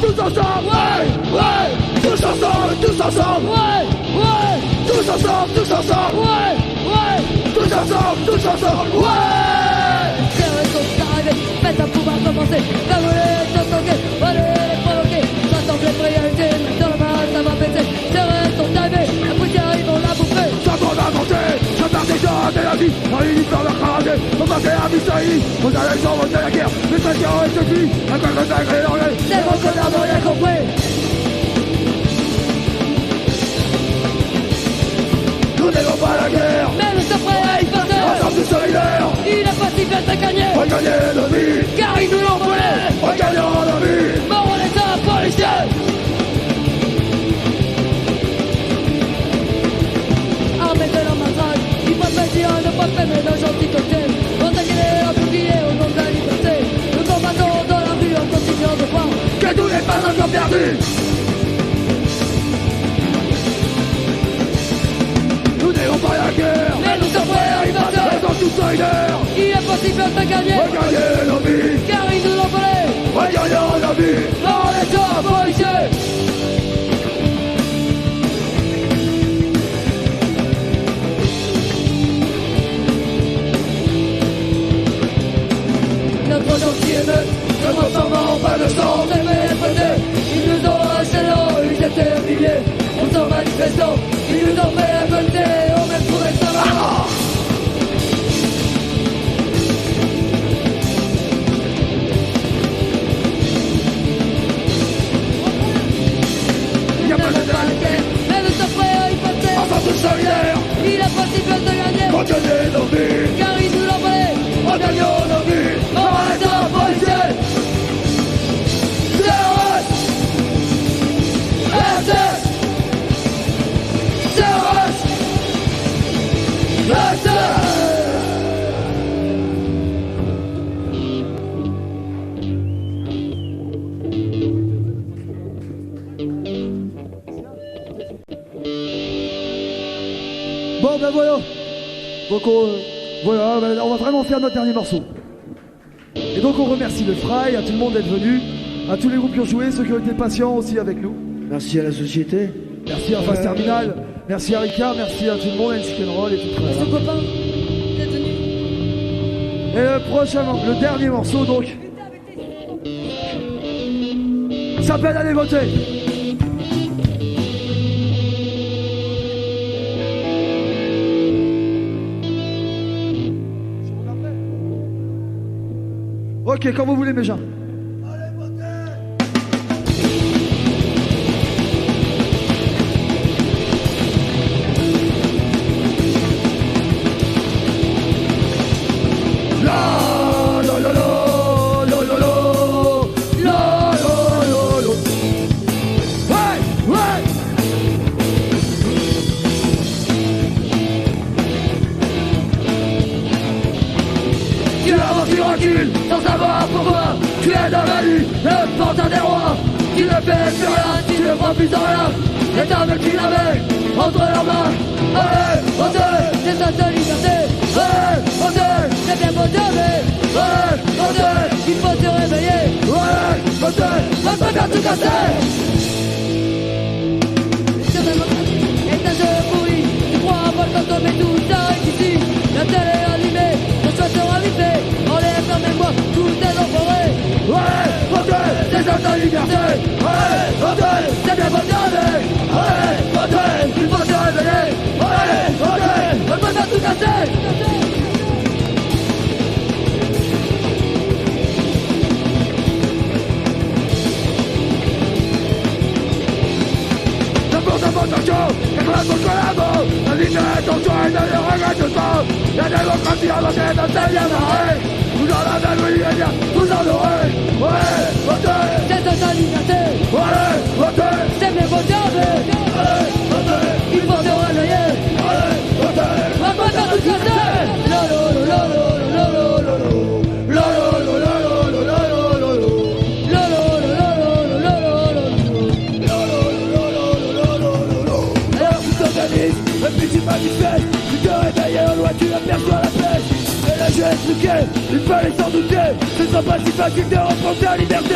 tous ensemble, ouais, ouais, tous ensemble, ouais, ouais, tous ensemble, ouais, ouais, tous ensemble, ouais. Serrez son arrivé, faites un pouvoir commencer. La volée, se stocker, allez les provoquer. Rassembler priorité, dans la main, ça va péter. Serrez son arrivé, la poussière, ils vont la bouffer. Ça va avancer, ça part déjà de la vie. Dans une histoire de craser, on va faire un Bissaï. Aux élections de la guerre, les pressions et ceci. Un peu de sacré l'anglais. C'est bon qu'on a rien compris. Nous n'aimons pas la guerre, Mais nous sommes prêts à y passer. ensemble tous solidaires. Il est pas si bien de gagner, Regagner nos vies, car ils nous l'ont volé. regagner nos vies. Mort en état policier. Armés de leur matraque, ils peuvent dire ne pas faire mais d'un gentil cocktail. On taquinait un bouclier au nom de la liberté. Nous combattons dans la rue en continuant de croire Que tout n'est pas encore perdu. Nous n'aimons pas la guerre, mais nous sommes prêts à y passer. ensemble tous solidaires. Il est possible de gagner, Regagner nos vies, car ils nous l'ont volé. regagner nos vies. Mort en état policier. Notre gentil émeute, ne transformant pas de sang, devait être prêté. Ils nous ont arraché l'eau, ils étaient milliers. Nous sommes manifestants, ils nous ont fait voter, on même trouvé ça va. ben voilà. Donc voilà, ben, on va vraiment faire notre dernier morceau. Et donc on remercie le Fry, à tout le monde d'être venu, à tous les groupes qui ont joué, ceux qui ont été patients aussi avec nous. Merci à la société. Merci à Phase Terminal, merci à Ricard, merci à tout le monde, à Roll et tout Ton ça. copain, t'es venu. Et le dernier morceau donc s'appelle Allez voter. Ok, quand vous voulez mes gens. Sans savoir pourquoi tu es dans la nuit, le pantin des rois qui ne fait plus rien, qui ne prend plus en rien, et ta main qui l'avait entre leurs mains. Allez, votez, c'est ça ta liberté. Allez, votez, c'est bien voter. Allez, votez, il faut se réveiller. Allez, votez, on peut faire tout casser. C'est vraiment et un jeu pourri, tu crois avoir le temps mais tout s'arrête ici. La télé est allumée, ton choix sera vite fait. Enlève la mémoire, tout est enfoiré. Ouais, votez, c'est ça ta liberté. Ouais, votez, c'est bien voter. Ouais, votez, il faut se réveiller. Ouais, votez, on peut faire tout casser. La liberté ton choix et ne le regrette pas. La démocratie avancée dans ta bien marrée. Vous en avez voulu et bien, vous en aurez. Ouais, votez, c'est dans ta liberté. Ouais, votez, c'est bien voter. Ouais, votez, il faut se réveiller. Ouais, votez, on va pas faire tout casser. Lolo, lolo, lolo, lolo, lolo, lolo, lolo, lolo, lolo. Et puis tu manifestes, tu te réveilles en loi, tu aperçois la pêche. Et là j'ai expliqué, il fallait s'en douter. Ce sera pas si facile de reprendre ta liberté.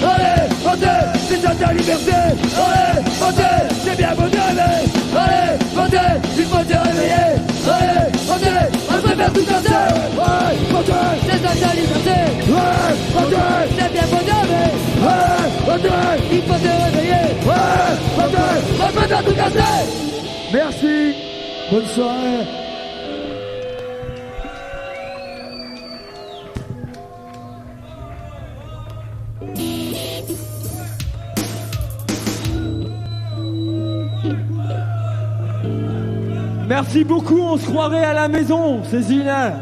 Allez, votez, c'est ça ta liberté. Allez, votez, c'est bien beau d'aimer. Allez, votez, il faut te réveiller. Allez, votez, on peut faire tout casser. Ouais, votez, C'est ça ta liberté. ouais, votez, C'est bien beau d'aimer. ouais, votez, Il faut se réveiller. ouais, votez. On peut faire tout casser. Merci, bonne soirée. Merci beaucoup, on se croirait à la maison, c'est génial.